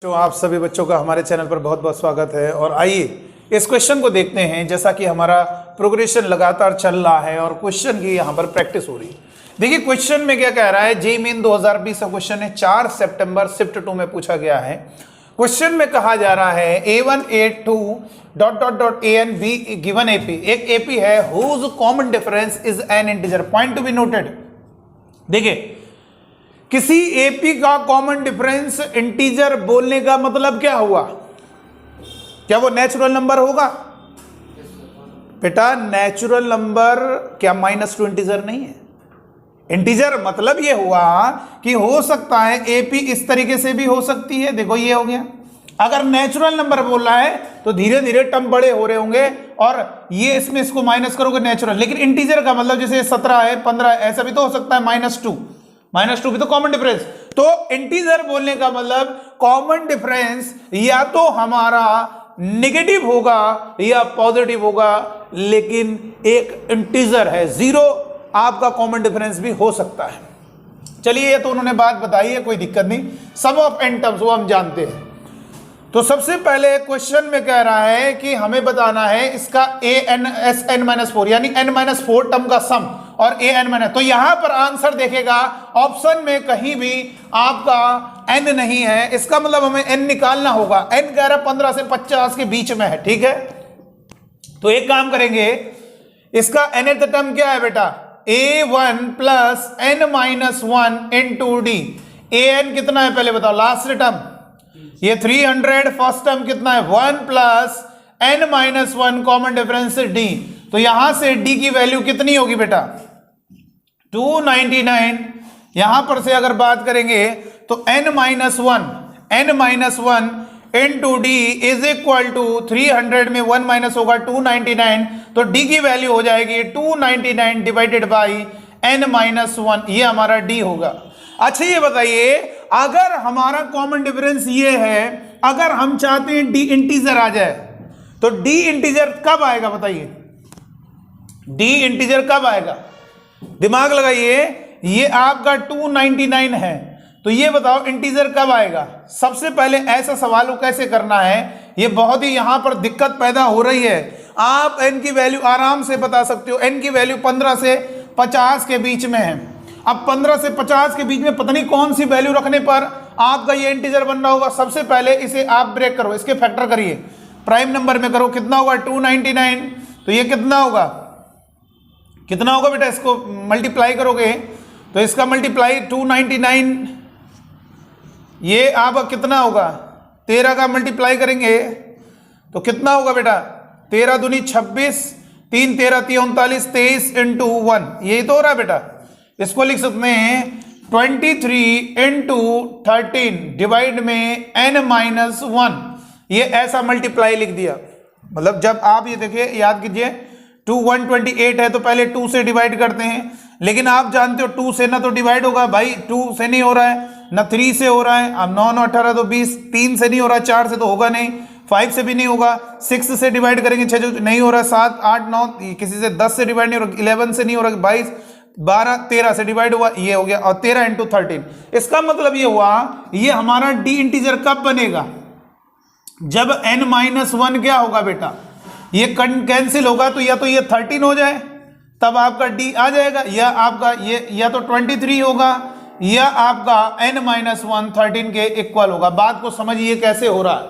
तो आप सभी बच्चों का हमारे चैनल पर बहुत बहुत स्वागत है। और आइए इस क्वेश्चन को देखते हैं। जैसा कि हमारा प्रोग्रेशन लगातार चल रहा है और क्वेश्चन की यहाँ पर प्रैक्टिस हो रही है। देखिए क्वेश्चन में क्या कह रहा है, जेईई मेन 2020 का क्वेश्चन है, 4 सितंबर शिफ्ट 2 में पूछा गया है। क्वेश्चन में कहा जा रहा है A1 A2 ... AN B given AP, एक AP है whose common difference is an integer. Point to be noted. देखिए किसी एपी का कॉमन डिफरेंस इंटीजर बोलने का मतलब क्या हुआ? क्या वो नेचुरल नंबर होगा? बेटा नेचुरल नंबर क्या -2 इंटीजर नहीं है? इंटीजर मतलब ये हुआ कि हो सकता है एपी इस तरीके से भी हो सकती है। देखो ये हो गया। अगर नेचुरल नंबर बोल रहा है तो धीरे धीरे टर्म बड़े हो रहे होंगे और ये इसमें इसको माइनस करोगे नेचुरल। लेकिन इंटीजर का मतलब जैसे 17 है 15 है, ऐसा भी तो हो सकता है -2 भी तो कॉमन डिफरेंस। तो इंटीजर बोलने का मतलब कॉमन डिफरेंस या तो हमारा नेगेटिव होगा या पॉजिटिव होगा, लेकिन एक इंटीजर है। 0 आपका कॉमन डिफरेंस भी हो सकता है। चलिए ये तो उन्होंने बात बताई है, कोई दिक्कत नहीं। सम ऑफ n टर्म्स वो हम जानते हैं। तो सबसे पहले क्वेश्चन में कह रहा है कि हमें बताना है इसका Sn-4 यानी n-4 टर्म का सम और An-, तो यहां पर आंसर देखेगा ऑप्शन में कहीं भी आपका n नहीं है। इसका मतलब हमें n निकालना होगा। n कह रहा 15 से 50 के बीच में है, ठीक है। तो एक काम करेंगे, इसका nth टर्म क्या है बेटा? A1 plus n-1 into D. An कितना है पहले बताओ, लास्ट टर्म ये 300, फर्स्ट टर्म कितना है 1 plus n-1 common difference d। तो यहां से d की वैल्यू कितनी होगी बेटा? 299। यहां पर से अगर बात करेंगे तो n-1 into d is equal to 300 में 1 माइनस होगा 299, तो d की वैल्यू हो जाएगी 299 डिवाइडेड बाई n-1, ये हमारा d होगा। अच्छा ये बताइए, अगर हमारा कॉमन डिफरेंस ये है, अगर हम चाहते हैं डी इंटीजर आ जाए तो डी इंटीजर कब आएगा बताइए? डी इंटीजर कब आएगा? दिमाग लगाइए। ये आपका 299 है, तो ये बताओ इंटीजर कब आएगा? सबसे पहले ऐसा सवाल को कैसे करना है, ये बहुत ही यहां पर दिक्कत पैदा हो रही है। आप n की वैल्यू आराम से बता सकते हो। n की वैल्यू 15 से 50 के बीच में है। अब 15 से 50 के बीच में पता नहीं कौन सी वैल्यू रखने पर आपका ये इंटीजर बनना होगा। सबसे पहले इसे आप ब्रेक करो, इसके फैक्टर करिए, प्राइम नंबर में करो। कितना होगा 299, तो ये कितना होगा बेटा? इसको मल्टीप्लाई करोगे तो इसका मल्टीप्लाई 299, ये आपका कितना होगा? 13 का मल्टीप्लाई करेंगे तो कितना होगा बेटा? 13 दूनी 26, 3 13 39, 23 इंटू 1, यही तो हो रहा है बेटा। इसको लिख सकते हैं 23 इंटू 13 डिवाइड में n-1, ये ऐसा मल्टीप्लाई लिख दिया। मतलब जब आप ये देखिए, याद कीजिए 2 128 है तो पहले 2 से डिवाइड करते हैं, लेकिन आप जानते हो 2 से ना तो डिवाइड होगा भाई, 2 से नहीं हो रहा है ना 3 से हो रहा है। अब 9 9 18 तो 20, 3 से नहीं हो रहा है, 4 से तो होगा नहीं, 5 से भी नहीं होगा, 6 से डिवाइड करेंगे 6 नहीं हो रहा, 7 8 9, किसी से 10 से डिवाइड नहीं हो रहा, 11 से नहीं हो रहा, 22 12 13 से डिवाइड हुआ, ये हो गया, और 13 इंटू 13। इसका मतलब ये हुआ, ये हमारा डी इंटीजर कब बनेगा? जब n-1 क्या होगा बेटा? ये कैंसिल होगा, तो या तो ये 13 हो जाए तब आपका डी आ जाएगा, या आपका ये या तो 23 होगा या आपका n-1 13 के इक्वल होगा। बात को समझिए कैसे हो रहा है,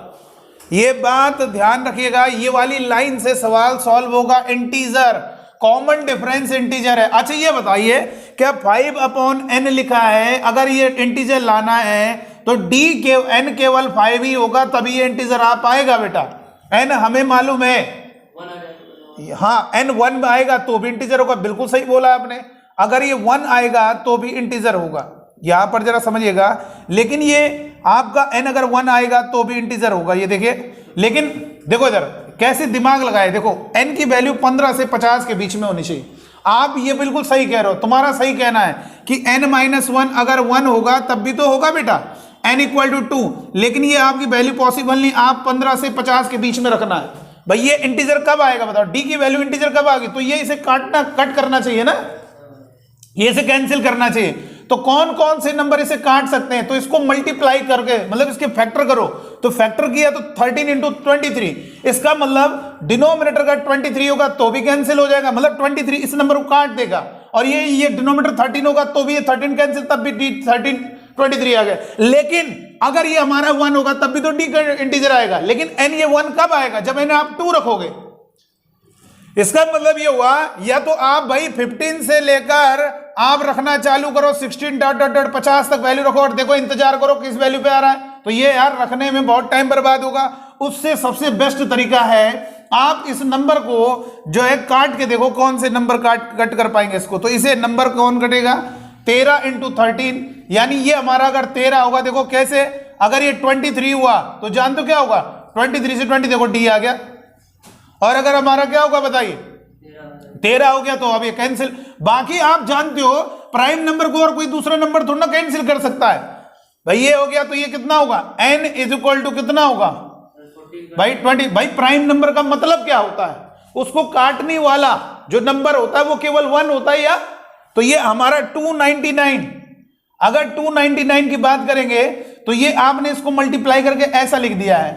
ये बात ध्यान रखिएगा। ये वाली लाइन से सवाल सॉल्व होगा। इंटीजर कॉमन डिफरेंस इंटीजर है। अच्छा ये बताइए, क्या 5/n लिखा है, अगर ये इंटीजर लाना है तो n केवल 5 ही होगा, तभी ये इंटीजर आ पाएगा बेटा। n हमें मालूम है, हाँ n 1 में आएगा तो भी इंटीजर होगा, बिल्कुल सही बोला आपने। अगर ये 1 आएगा तो भी इंटीजर होगा, यहां पर जरा समझिएगा। लेकिन ये आपका n अगर 1 आएगा तो भी इंटीजर होगा, ये देखिए। लेकिन देखो इधर कैसे दिमाग लगाए, देखो n की वैल्यू 15 से 50 के बीच में होनी चाहिए। आप ये बिल्कुल सही कह रहे हो, तुम्हारा सही कहना है कि n-1 अगर 1 होगा तब भी तो होगा बेटा, n = 2। लेकिन ये आपकी वैल्यू पॉसिबल नहीं, आप 15 से 50 के बीच में रखना है भाई। ये इंटीजर कब आएगा बताओ? d की वैल्यू इंटीजर कब आ गई? तो ये इसे कट करना चाहिए ना, ये इसे कैंसिल करना चाहिए। तो तो कौन कौन से नंबर इसे काट सकते हैं? तो इसको मल्टीप्लाई करके मतलब इसके फैक्टर करो, तो फैक्टर किया तो 13 इंटू 23, इसका मतलब डिनोमिनेटर का 23 होगा तो भी कैंसिल हो जाएगा, मतलब 23 इस नंबर को काट देगा, और ये डिनोमिनेटर 13 होगा तो भी ये 13 कैंसिल, तब भी 23 आ गया। लेकिन अगर ये हमारा 1 होगा तब भी तो डी इंटीजर आएगा, लेकिन n ये 1 कब आएगा? जब n आप 2 रखोगे। इसका मतलब ये हुआ या तो आप भाई 15 से लेकर आप रखना चालू करो 16 डॉट डॉट डॉट 50 तक वैल्यू रखो और देखो इंतजार करो किस वैल्यू पे आ रहा है, तो ये यार रखने में बहुत टाइम बर्बाद होगा। उससे सबसे बेस्ट तरीका है आप इस नंबर को जो है काट के देखो कौन से नंबर कट कर पाएंगे इसको। तो इसे नंबर कौन कटेगा? 13 इंटू 13, यानी ये हमारा अगर 13 होगा, देखो कैसे, अगर ये 23 हुआ तो जान तो क्या होगा, 23 से 20 देखो डी आ गया, और अगर हमारा क्या होगा बताइए 13 हो गया तो अब ये कैंसिल। बाकी आप जानते हो प्राइम नंबर को और कोई दूसरा नंबर थोड़ा ना कैंसिल कर सकता है भाई। ये हो गया तो ये कितना होगा, n इज इक्वल टू कितना होगा भाई 20। भाई प्राइम नंबर का मतलब क्या होता है? उसको काटने वाला जो नंबर होता है वो केवल 1 होता है या, तो ये हमारा 299, अगर 299 की बात करेंगे तो ये आपने इसको मल्टीप्लाई करके ऐसा लिख दिया है,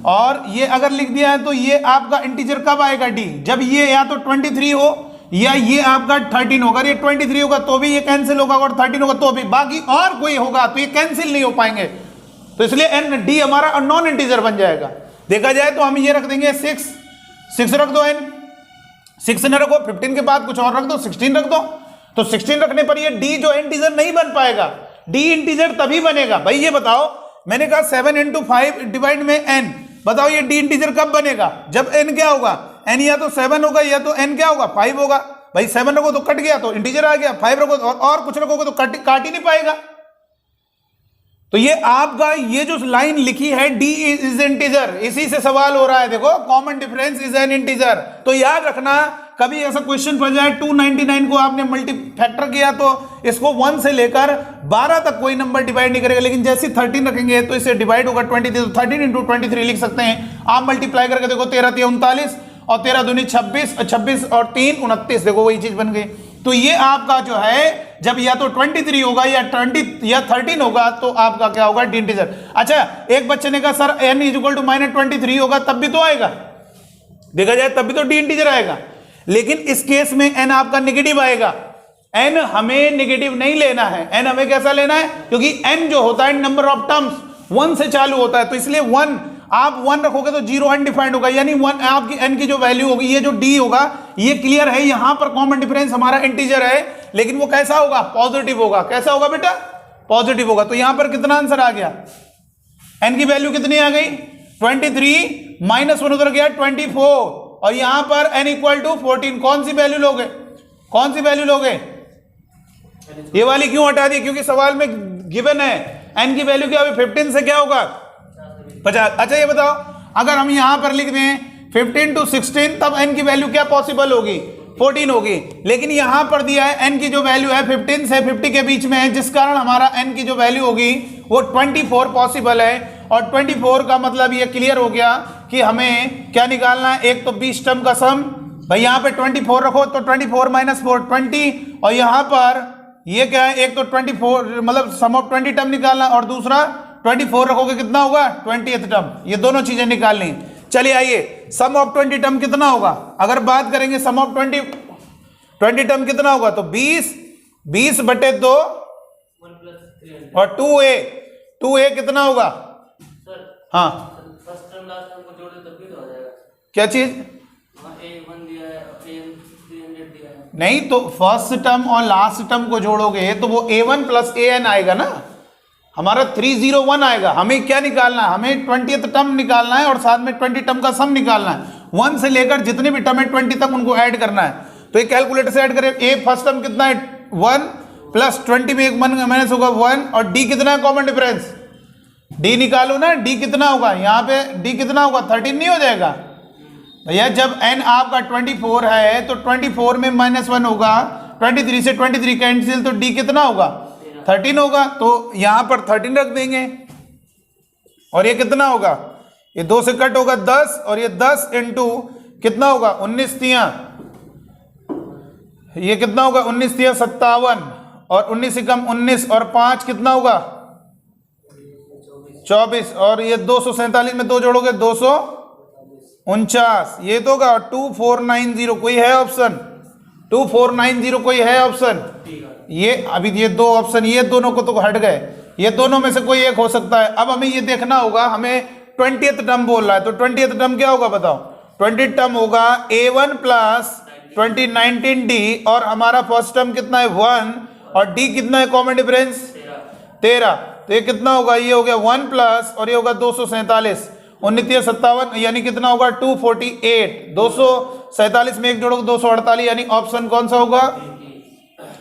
और ये अगर लिख दिया है तो ये आपका इंटीजर कब आएगा डी? जब ये या तो 23 हो या ये आपका 13 होगा। ये 23 होगा तो भी ये कैंसिल होगा और 13 होगा तो भी, बाकी और कोई होगा तो ये कैंसिल नहीं हो पाएंगे, तो इसलिए एन डी हमारा नॉन इंटीजर बन जाएगा। देखा जाए तो हम ये रख देंगे 6 रख दो, एन 6 न रखो, 15 के बाद कुछ और रख दो, 16 रख दो, तो 16 रखने पर ये डी जो इंटीजर नहीं बन पाएगा, डी इंटीजर तभी बनेगा। भाई ये बताओ, मैंने कहा 7 इंटू 5 डिवाइड में एन, बताओ ये डी इंटीजर कब बनेगा? जब n क्या होगा, n या तो 7 होगा या तो n क्या होगा 5 होगा। भाई 7 रखो तो कट गया तो इंटीजर आ गया, 5 रखो और कुछ रखोगे तो काट ही नहीं पाएगा। तो ये आपका ये जो लाइन लिखी है d इज इंटीजर, इसी से सवाल हो रहा है। देखो common difference is an integer, तो याद रखना कभी ऐसा क्वेश्चन पड़ जाए 299 को आपने मल्टी फैक्टर किया तो इसको 1 से लेकर 12 तक कोई नंबर डिवाइड नहीं करेगा, लेकिन जैसे 13 रखेंगे तो इसे डिवाइड होगा 20, तो 13 इंटू 23 लिख सकते हैं आप। मल्टीप्लाई करके देखो 13 3 39 और 13 दूनी 26, 26 और 3 29, देखो वही चीज बन गई। तो ये आपका जो है जब या तो 23 होगा या 20 या 13 होगा तो आपका क्या होगा, डी इंटीजर। अच्छा, एक बच्चे ने कहा sir n is equal to -23 होगा तब भी तो आएगा, देखा जाए तब भी तो डी इंटीजर आएगा, लेकिन इस केस में n आपका नेगेटिव आएगा। n हमें नेगेटिव नहीं लेना है, n हमें कैसा लेना है, क्योंकि n जो होता है नंबर ऑफ टर्म्स 1 से चालू होता है, तो इसलिए 1 आप 1 रखोगे तो 0 अनडिफाइंड होगा, यानी 1 आपकी n की जो वैल्यू होगी, ये जो d होगा ये क्लियर है। यहां पर कॉमन डिफरेंस हमारा इंटीजर है, लेकिन वो कैसा होगा, पॉजिटिव होगा। कैसा होगा बेटा, पॉजिटिव होगा। तो यहां पर कितना आंसर आ गया, n की वैल्यू कितनी आ गई 23, -1 उधर गया 24, और यहां पर n इक्वल टू 14। कौन सी वैल्यू लोगे, कौन सी वैल्यू लोगे, ये वाली क्यों हटा दी, क्योंकि सवाल में गिवन है n की वैल्यू क्या होगी, 15 से क्या होगा 50। अच्छा ये बताओ, अगर हम यहां पर लिख दें 15 to 16 तब n की वैल्यू क्या पॉसिबल होगी, 14 होगी, लेकिन यहां पर दिया है n की जो वैल्यू है 15 से 50 के बीच में है, जिस कारण हमारा n की जो वैल्यू होगी वो 24 पॉसिबल है। और 24 का मतलब ये क्लियर हो गया कि हमें क्या निकालना है, एक तो 20 टर्म का सम, भाई यहाँ पे 24 रखो तो 24 - 4 20, और यहाँ पर ये क्या है, एक तो 24 मतलब सम ऑफ 20 टर्म निकालना, और दूसरा 24 रखोगे कितना होगा 20th टर्म, ये दोनों चीजें निकालनी। चलिए आइए, सम ऑफ 20 टर्म कितना होगा, अगर बात करेंगे सम ऑफ 20 टर्म कितना होगा, तो 20 बटे 2 और 2a कितना होगा, हाँ फर्स्ट टर्म लास्ट टर्म को जोड़ दो तब भी तो आ जाएगा। क्या चीज, a1 दिया है, a300 दिया है, नहीं तो फर्स्ट टर्म और लास्ट टर्म को जोड़ोगे तो वो a1 प्लस an आएगा ना, हमारा 301 आएगा। हमें क्या निकालना है, हमें 20th टर्म निकालना है और साथ में 20 टर्म का सम निकालना है। 1 से लेकर जितने भी टर्म है 20 तक उनको ऐड करना है। तो ये कैलकुलेटर से ऐड करें, a फर्स्ट टर्म कितना है 1 प्लस 20 में 1 माइनस होगा 1, और d कितना है कॉमन डिफरेंस, d निकालो ना, d कितना होगा, यहाँ पे d कितना होगा 13 नहीं हो जाएगा भैया। जब n आपका 24 है तो 24 में -1 होगा, 23 से 23 कैंसिल, तो d कितना होगा 13 होगा, तो यहां पर 13 रख देंगे, और ये कितना होगा, ये 2 से कट होगा 10, और ये 10 इंटू कितना होगा 19 तिया, ये कितना होगा 19 तिया 57, और 19 से कम 19 और 5 कितना होगा 24 और ये 247 में 2 जोड़ोगे 249 ये तो होगा 2490 कोई है ऑप्शन 2490 कोई है ऑप्शन ये अभी ये 2 ऑप्शन ये दोनों को तो हट गए ये दोनों में से कोई एक हो सकता है। अब हमें ये देखना होगा हमें 20th टर्म बोल रहा है तो 20th टर्म क्या होगा बताओ 20th टर्म होगा A1 प्लस 2019D और हमारा फर्स्ट टर्म कितना है 1 और D कितना है कॉमन डिफरेंस 13 तो ये कितना होगा ये हो गया 1 प्लस और ये होगा 247 19 57 यानी कितना होगा 248 247 में एक जोड़ोगे 248 यानी ऑप्शन कौन सा होगा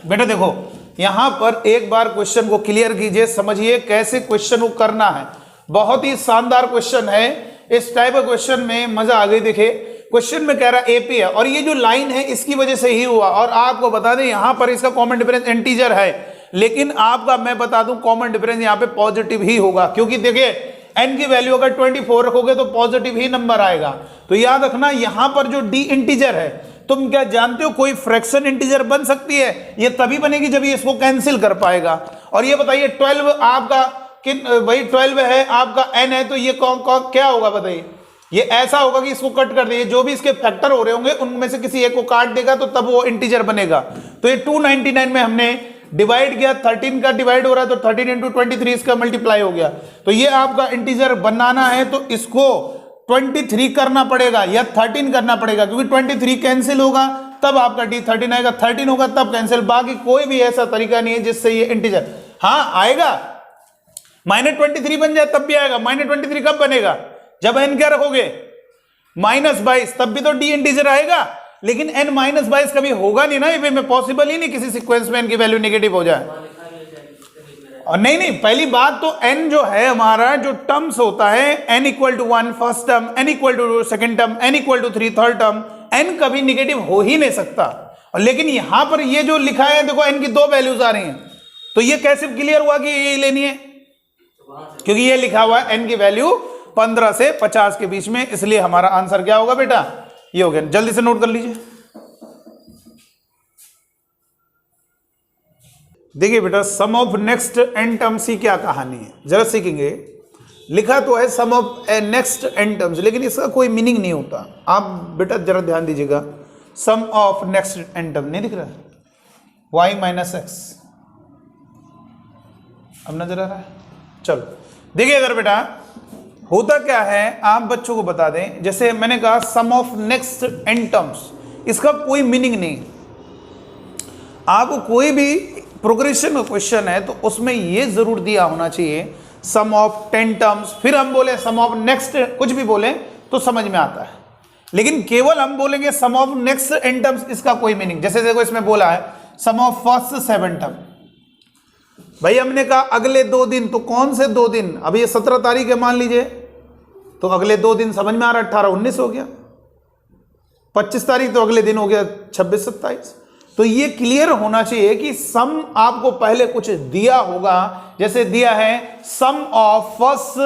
बेटा। देखो यहां पर एक बार क्वेश्चन को क्लियर कीजिए समझिए कैसे क्वेश्चन को करना है। बहुत ही शानदार क्वेश्चन है इस टाइप का क्वेश्चन में मजा आ गई। देखिए क्वेश्चन में कह रहा है एपी है और ये जो लाइन है इसकी वजह से ही हुआ और आपको बता दें यहां पर इसका कॉमन डिफरेंस इंटीजर है लेकिन आपका मैं बता दूं कॉमन डिफरेंस यहां पे पॉजिटिव ही होगा क्योंकि देखिए n की वैल्यू अगर 24 रखोगे तो पॉजिटिव ही नंबर आएगा। तो याद रखना यहां पर जो d इंटीजर है तुम क्या जानते हो कोई फ्रैक्शन इंटीजर बन सकती है ये तभी बनेगी जब ये इसको कैंसिल कर पाएगा। और ये बताइए 12 आपका किन भाई 12 है आपका n है तो ये कौन क्या होगा बताइए ये ऐसा होगा कि इसको कट कर दिए जो भी इसके फैक्टर हो रहे होंगे उनमें से किसी एक को काट देगा तो तब वो इंटीजर बनेगा। तो ये 299 में हमने डिवाइड किया 13 का डिवाइड हो रहा है तो 13 इंटू 23 इसका मल्टीप्लाई हो गया तो ये आपका इंटीजर बनाना है तो इसको 23 करना पड़ेगा या 13 करना पड़ेगा क्योंकि 23 कैंसिल होगा तब आपका डी 13 आएगा 13 होगा तब कैंसिल बाकी कोई भी ऐसा तरीका नहीं है जिससे ये इंटीजर हाँ आएगा -23 बन जाए तब भी आएगा -23 कब बनेगा जब n क्या रखोगे -22 तब भी तो d इंटीजर आएगा लेकिन n -22 कभी होगा नहीं ना ये में पॉसिबल ही नहीं किसी सीक्वेंस में n की वैल्यू नेगेटिव हो जाए। और नहीं पहली बात तो n जो है हमारा जो टर्म्स होता है n equal to 1 first term n equal to second term n equal to 3 third term n कभी नेगेटिव हो ही नहीं सकता। और लेकिन यहां पर ये जो लिखा है देखो n की 2 वैल्यूज आ रही हैं तो ये कैसे क्लियर हुआ कि ये लेनी है क्योंकि ये लिखा हुआ है n की वैल्यू 15 से 50 के बीच में इसलिए हमारा आंसर क्या होगा बेटा ये हो गया। जल्दी से नोट कर लीजिए। देखिए बेटा सम ऑफ नेक्स्ट एन टर्म्स की क्या कहानी है जरा सीखेंगे। लिखा तो है sum of next N terms लेकिन इसका कोई मीनिंग नहीं होता। आप बेटा जरा ध्यान दीजिएगा सम ऑफ नेक्स्ट एन टर्म नहीं दिख रहा y माइनस एक्स अब नजर आ रहा है। चलो देखिए इधर बेटा होता क्या है आप बच्चों को बता दें जैसे मैंने कहा सम ऑफ नेक्स्ट एन टर्म्स इसका कोई मीनिंग नहीं। आपको कोई भी प्रोग्रेशन का क्वेश्चन है तो उसमें ये जरूर दिया होना चाहिए सम ऑफ 10 टर्म्स फिर हम बोले सम ऑफ नेक्स्ट कुछ भी बोले तो समझ में आता है लेकिन केवल हम बोलेंगे सम ऑफ नेक्स्ट एन टर्म्स इसका कोई मीनिंग। जैसे देखो इसमें बोला है सम ऑफ फर्स्ट 7 टर्म भाई हमने कहा अगले 2 दिन तो कौन से 2 दिन अभी ये 17 तारीख है मान लीजिए तो अगले 2 दिन समझ में आ रहा 18 19 हो गया 25 तारीख तो अगले दिन हो गया 26 27। तो ये क्लियर होना चाहिए कि सम आपको पहले कुछ दिया होगा जैसे दिया है सम ऑफ फर्स्ट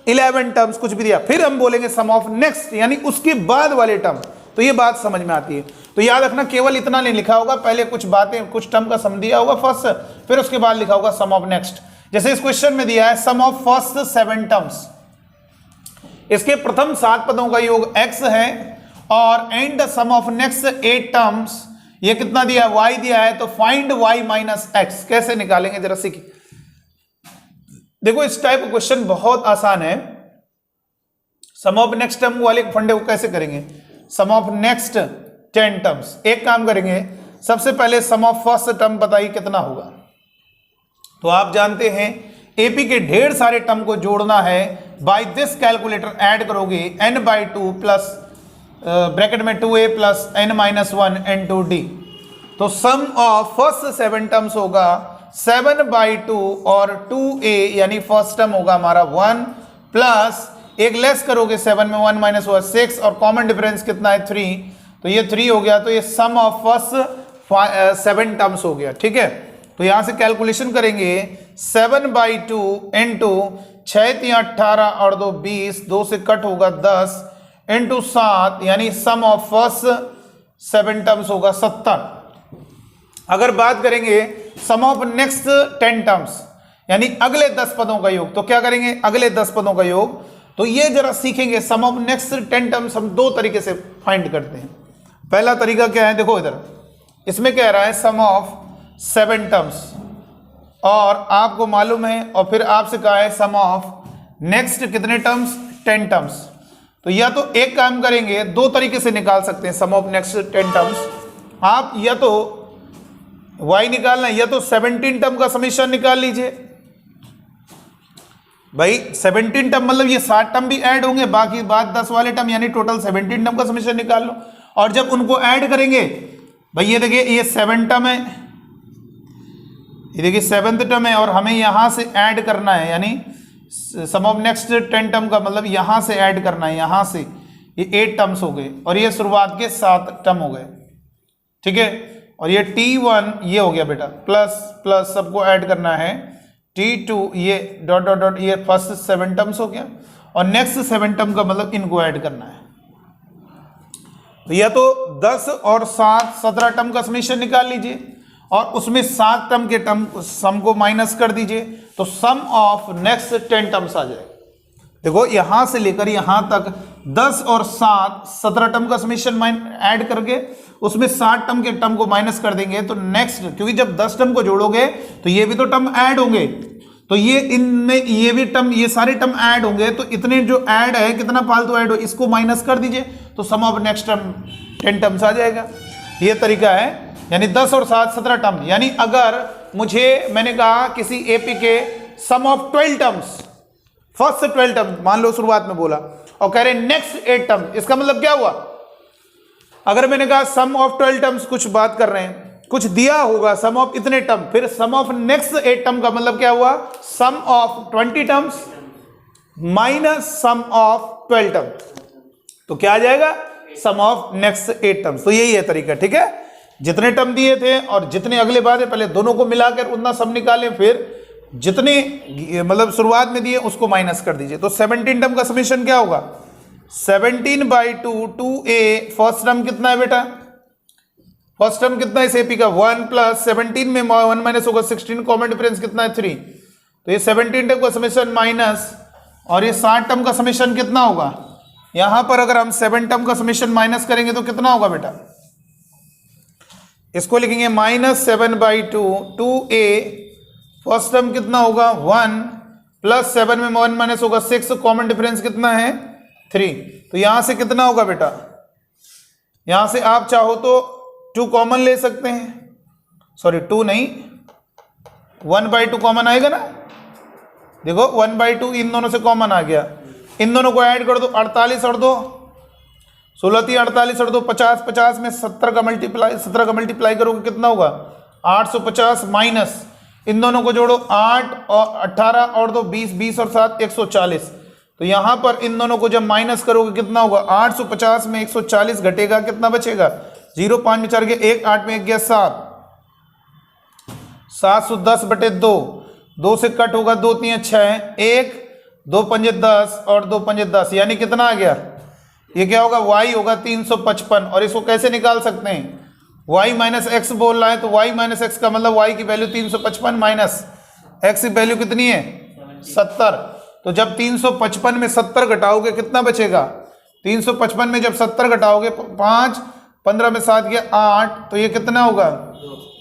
11 टर्म्स कुछ भी दिया फिर हम बोलेंगे सम ऑफ नेक्स्ट यानी उसके बाद वाले टर्म तो ये बात समझ में आती है। तो याद रखना केवल इतना नहीं लिखा होगा पहले कुछ बातें कुछ टर्म का सम दिया होगा फर्स्ट फिर उसके बाद लिखा होगा सम ऑफ नेक्स्ट। जैसे इस क्वेश्चन में दिया है सम ऑफ फर्स्ट 7 टर्म्स इसके प्रथम 7 पदों का योग x है और and sum of next 8 terms ये कितना दिया है y दिया है तो फाइंड y माइनस एक्स कैसे निकालेंगे जरा सीखिए। देखो इस टाइप का क्वेश्चन बहुत आसान है। सम ऑफ नेक्स्ट टर्म वाले फंडे को कैसे करेंगे सम ऑफ नेक्स्ट 10 टर्म्स एक काम करेंगे सबसे पहले सम ऑफ फर्स्ट टर्म बताइए कितना होगा। तो आप जानते हैं एपी के ढेर सारे टर्म को जोड़ना है बाय दिस कैलकुलेटर ऐड करोगे n/2 प्लस ब्रैकेट में 2a plus n minus 1 n2d। तो सम ऑफ फर्स्ट 7 टर्म्स होगा 7/2 और 2a यानी फर्स्ट टर्म होगा हमारा 1 प्लस एक लेस करोगे 7 में 1 माइनस हुआ 6 और कॉमन डिफरेंस कितना है 3 तो ये 3 हो गया। तो ये सम ऑफ फर्स्ट 7 टर्म्स हो गया ठीक है। तो यहां से कैलकुलेशन करेंगे 7/2 इंटू 6 3 18 और 2 20 2 से कट होगा 10 इंटू 7 यानी सम ऑफ फर्स्ट 7 टर्म्स होगा 70। अगर बात करेंगे सम ऑफ नेक्स्ट 10 टर्म्स यानी अगले 10 पदों का योग, तो क्या करेंगे अगले 10 पदों का योग, तो ये जरा सीखेंगे। सम ऑफ नेक्स्ट 10 टर्म्स हम दो तरीके से फाइंड करते हैं। पहला तरीका क्या है, देखो इधर इसमें कह रहा है सम ऑफ 7 टर्म्स, और आपको मालूम है, और फिर आपसे कहा है सम ऑफ नेक्स्ट कितने टर्म्स 10 टर्म्स। तो या तो एक काम करेंगे, दो तरीके से निकाल सकते हैं सम ऑफ नेक्स्ट 10 टर्म्स। आप या तो y निकालना, या तो 17 टर्म का समीशन निकाल लीजिए। भाई 17 टर्म मतलब ये 7 टर्म भी ऐड होंगे, बाकी बाद 10 वाले टर्म, यानी टोटल 17 टर्म का समीशन निकाल लो। और जब उनको ऐड करेंगे, भाई ये देखिए ये 7 टर्म है, ये देखिए 7th टर्म है, और हमें यहां से ऐड करना है, यानी सम ऑफ नेक्स्ट 10 टर्म का मतलब यहां से ऐड करना है, यहां से ये 8 टर्म्स हो गए, और ये शुरुआत के 7 टर्म हो गए, ठीक है। और ये T1 ये हो गया बेटा, प्लस प्लस सबको ऐड करना है, T2 ये डॉट डॉट डॉट, ये फर्स्ट 7 टर्म्स हो गया, और नेक्स्ट 7 टर्म का मतलब इनको ऐड करना है। तो या तो 10 और 7 17 टर्म का समीशन निकाल लीजिए, और उसमें 7 टर्म के टर्म सम को माइनस कर दीजिए, तो सम ऑफ नेक्स्ट 10 टर्म्स आ जाएगा। देखो यहां से लेकर यहां तक 10 और 7 17 टर्म का समीशन ऐड करके उसमें 7 टर्म के टर्म को माइनस कर देंगे, तो नेक्स्ट, क्योंकि जब 10 टर्म को जोड़ोगे तो ये भी तो टर्म ऐड होंगे, तो ये इनमें ये भी टर्म, ये सारे टर्म ऐड होंगे, तो इतने जो ऐड है कितना फालतू ऐड हो, इसको माइनस कर दीजिए, तो सम ऑफ नेक्स्ट टर्म 10 टर्म्स आ जाएगा। ये तरीका है, यानी 10 और 7 17 टर्म। यानी अगर मुझे, मैंने कहा किसी एपी के सम ऑफ 12 टर्म्स, फर्स्ट 12 टर्म मान लो शुरुआत में बोला, और कह रहे नेक्स्ट 8 टर्म, इसका मतलब क्या हुआ, अगर मैंने कहा सम ऑफ 12 टर्म्स, कुछ बात कर रहे हैं, कुछ दिया होगा सम ऑफ इतने टर्म, फिर सम ऑफ नेक्स्ट 8 टर्म का मतलब क्या हुआ, sum of 20 terms minus sum of 12 term, तो क्या आ जाएगा सम ऑफ नेक्स्ट 8 टर्म्स। तो यही है तरीका, ठीक है। जितने टर्म दिए थे और जितने अगले बार है, पहले दोनों को मिलाकर उतना सम निकालें, फिर जितने मतलब शुरुआत में दिए उसको माइनस कर दीजिए। तो 17 टर्म का समीशन क्या होगा, 17/2 2a, फर्स्ट टर्म कितना है बेटा, फर्स्ट टर्म कितना है इस एपी का 1 प्लस 17 में 1 माइनस होगा 16, कॉमन डिफरेंस कितना है 3, तो ये 17 टर्म का समीशन माइनस, और ये 7 टर्म का समीशन कितना होगा, यहां पर अगर हम 7 टर्म का समीशन माइनस करेंगे तो कितना होगा बेटा, इसको लिखेंगे -7/2 2a, फर्स्ट टर्म कितना होगा 1 प्लस 7 में 1 माइनस होगा 6, कॉमन डिफरेंस कितना है 3, तो यहां से कितना होगा बेटा, यहां से आप चाहो तो 2 कॉमन ले सकते हैं, सॉरी 2 नहीं 1/2 कॉमन आएगा ना, देखो 1/2 इन दोनों से कॉमन आ गया, इन दोनों को ऐड कर दो, 48 और 2 16 × 48 और 2 50, 50 में 17 का मल्टीप्लाई करोगे कितना होगा 850, माइनस इन दोनों को जोड़ो 8 और 18 और 2 20, 20 और 7 140, तो यहां पर इन दोनों को जब माइनस करोगे कितना होगा, 850 में 140 घटेगा, कितना बचेगा 0, 5 में 4 गया 1, 8 में 1 गया 7, 710/2, 2 से कट होगा 2 3 6, 1 2 5 10 और 2 5 10, यानी कितना आ गया, ये क्या होगा y होगा 355, और इसको कैसे निकाल सकते हैं, y माइनस एक्स बोल रहा है, तो y माइनस एक्स का मतलब y की वैल्यू 355 माइनस x की वैल्यू कितनी है 70, तो जब 355 में 70 घटाओगे कितना बचेगा, 355 में जब 70 घटाओगे 5 15 में 7 गया 8, तो ये कितना होगा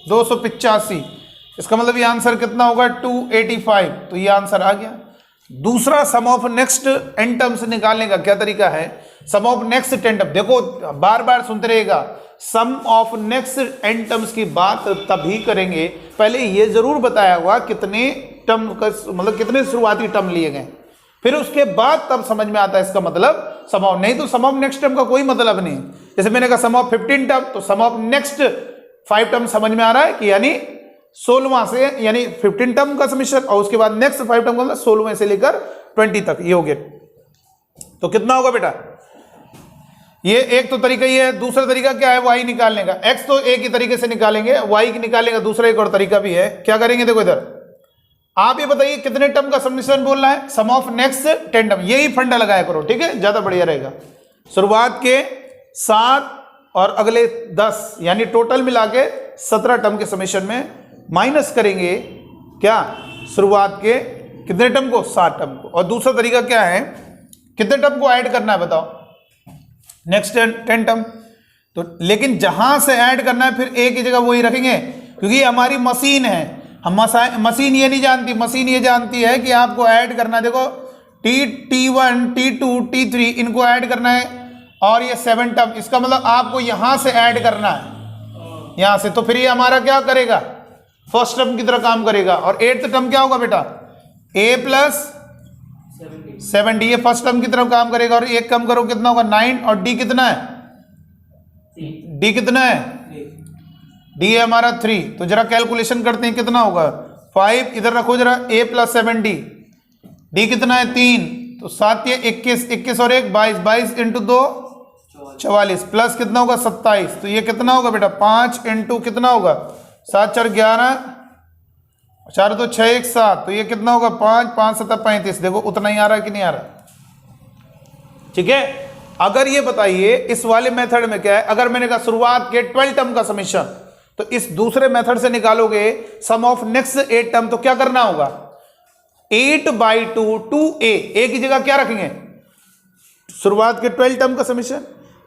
285, इसका मतलब ये आंसर कितना होगा 285, तो ये आंसर आ गया। दूसरा सम ऑफ नेक्स्ट n टर्म्स निकालने का क्या तरीका है, सम ऑफ नेक्स्ट 10 टर्म, देखो बार बार सुनते रहेगा, सम ऑफ नेक्स्ट n टर्म्स की बात तभी करेंगे, पहले ये जरूर बताया हुआ कितने टर्म का मतलब कितने शुरुआती टर्म लिए गए, फिर उसके बाद तब समझ में आता है इसका मतलब सम ऑफ, नहीं तो सम ऑफ नेक्स्ट टर्म का कोई मतलब नहीं। जैसे मैंने कहा सम ऑफ 15 टर्म, तो सम ऑफ नेक्स्ट 5 टर्म समझ में आ रहा है कि यानी 16वां से, यानी 15 टर्म का समीशन, और उसके बाद नेक्स्ट 5 टर्म का मतलब 16वें से लेकर 20 तक, ये हो गया। तो कितना होगा बेटा, ये एक तो तरीका ये है। दूसरा तरीका क्या है y निकालने का, x तो एक ही तरीके से निकालेंगे, y निकालने का दूसरा एक और तरीका भी है। क्या करेंगे, देखो इधर आप ये बताइए कितने टर्म का समीशन बोलना है, सम ऑफ नेक्स्ट 10 टर्म, यही फंडा लगाया करो, ठीक है, ज्यादा बढ़िया रहेगा। शुरुआत के 7 और अगले 10, यानी टोटल मिला के 17 टर्म के समेशन में माइनस करेंगे क्या, शुरुआत के कितने टर्म को, 7 टर्म को। और दूसरा तरीका क्या है, कितने टर्म को ऐड करना है बताओ, नेक्स्ट 10 टर्म। तो लेकिन जहां से ऐड करना है फिर एक ही जगह वही रखेंगे, क्योंकि ये हमारी मशीन है। हम मशीन ये नहीं जानती, मशीन ये जानती है कि आपको ऐड करना है। देखो T1 T2 T3 इनको ऐड करना है, और ये 7 टर्म, इसका मतलब आपको यहां से ऐड करना है, यहां से। तो फिर ये हमारा क्या करेगा, फर्स्ट टर्म की तरह काम करेगा। और 8th टर्म क्या होगा बेटा, a प्लस 70, ये फर्स्ट टर्म की तरफ काम करेगा। और एक कम करो कितना होगा, 9, और d कितना है, d कितना है, d है हमारा 3। तो जरा कैलकुलेशन करते हैं कितना होगा, 5 इधर रखो जरा, a प्लस 7d, d कितना है 3, तो 7 ये 21, 21 और 1 22, 22 इंटू 2 44, प्लस कितना होगा 27। तो ये कितना होगा बेटा, 5 इंटू कितना होगा, 7 4 11, 4 2 6 1 7, तो ये कितना होगा 5 5 7 35। देखो उतना ही आ रहा है कि नहीं आ रहा, ठीक है। अगर ये बताइए इस वाले मेथड में क्या है, अगर मैंने कहा शुरुआत के 12 टर्म का समेशन, तो इस दूसरे मेथड से निकालोगे सम ऑफ नेक्स्ट 8 टर्म, तो क्या करना होगा, 8/2 2a, एक ही जगह क्या रखेंगे, शुरुआत के 12 टर्म का समेशन,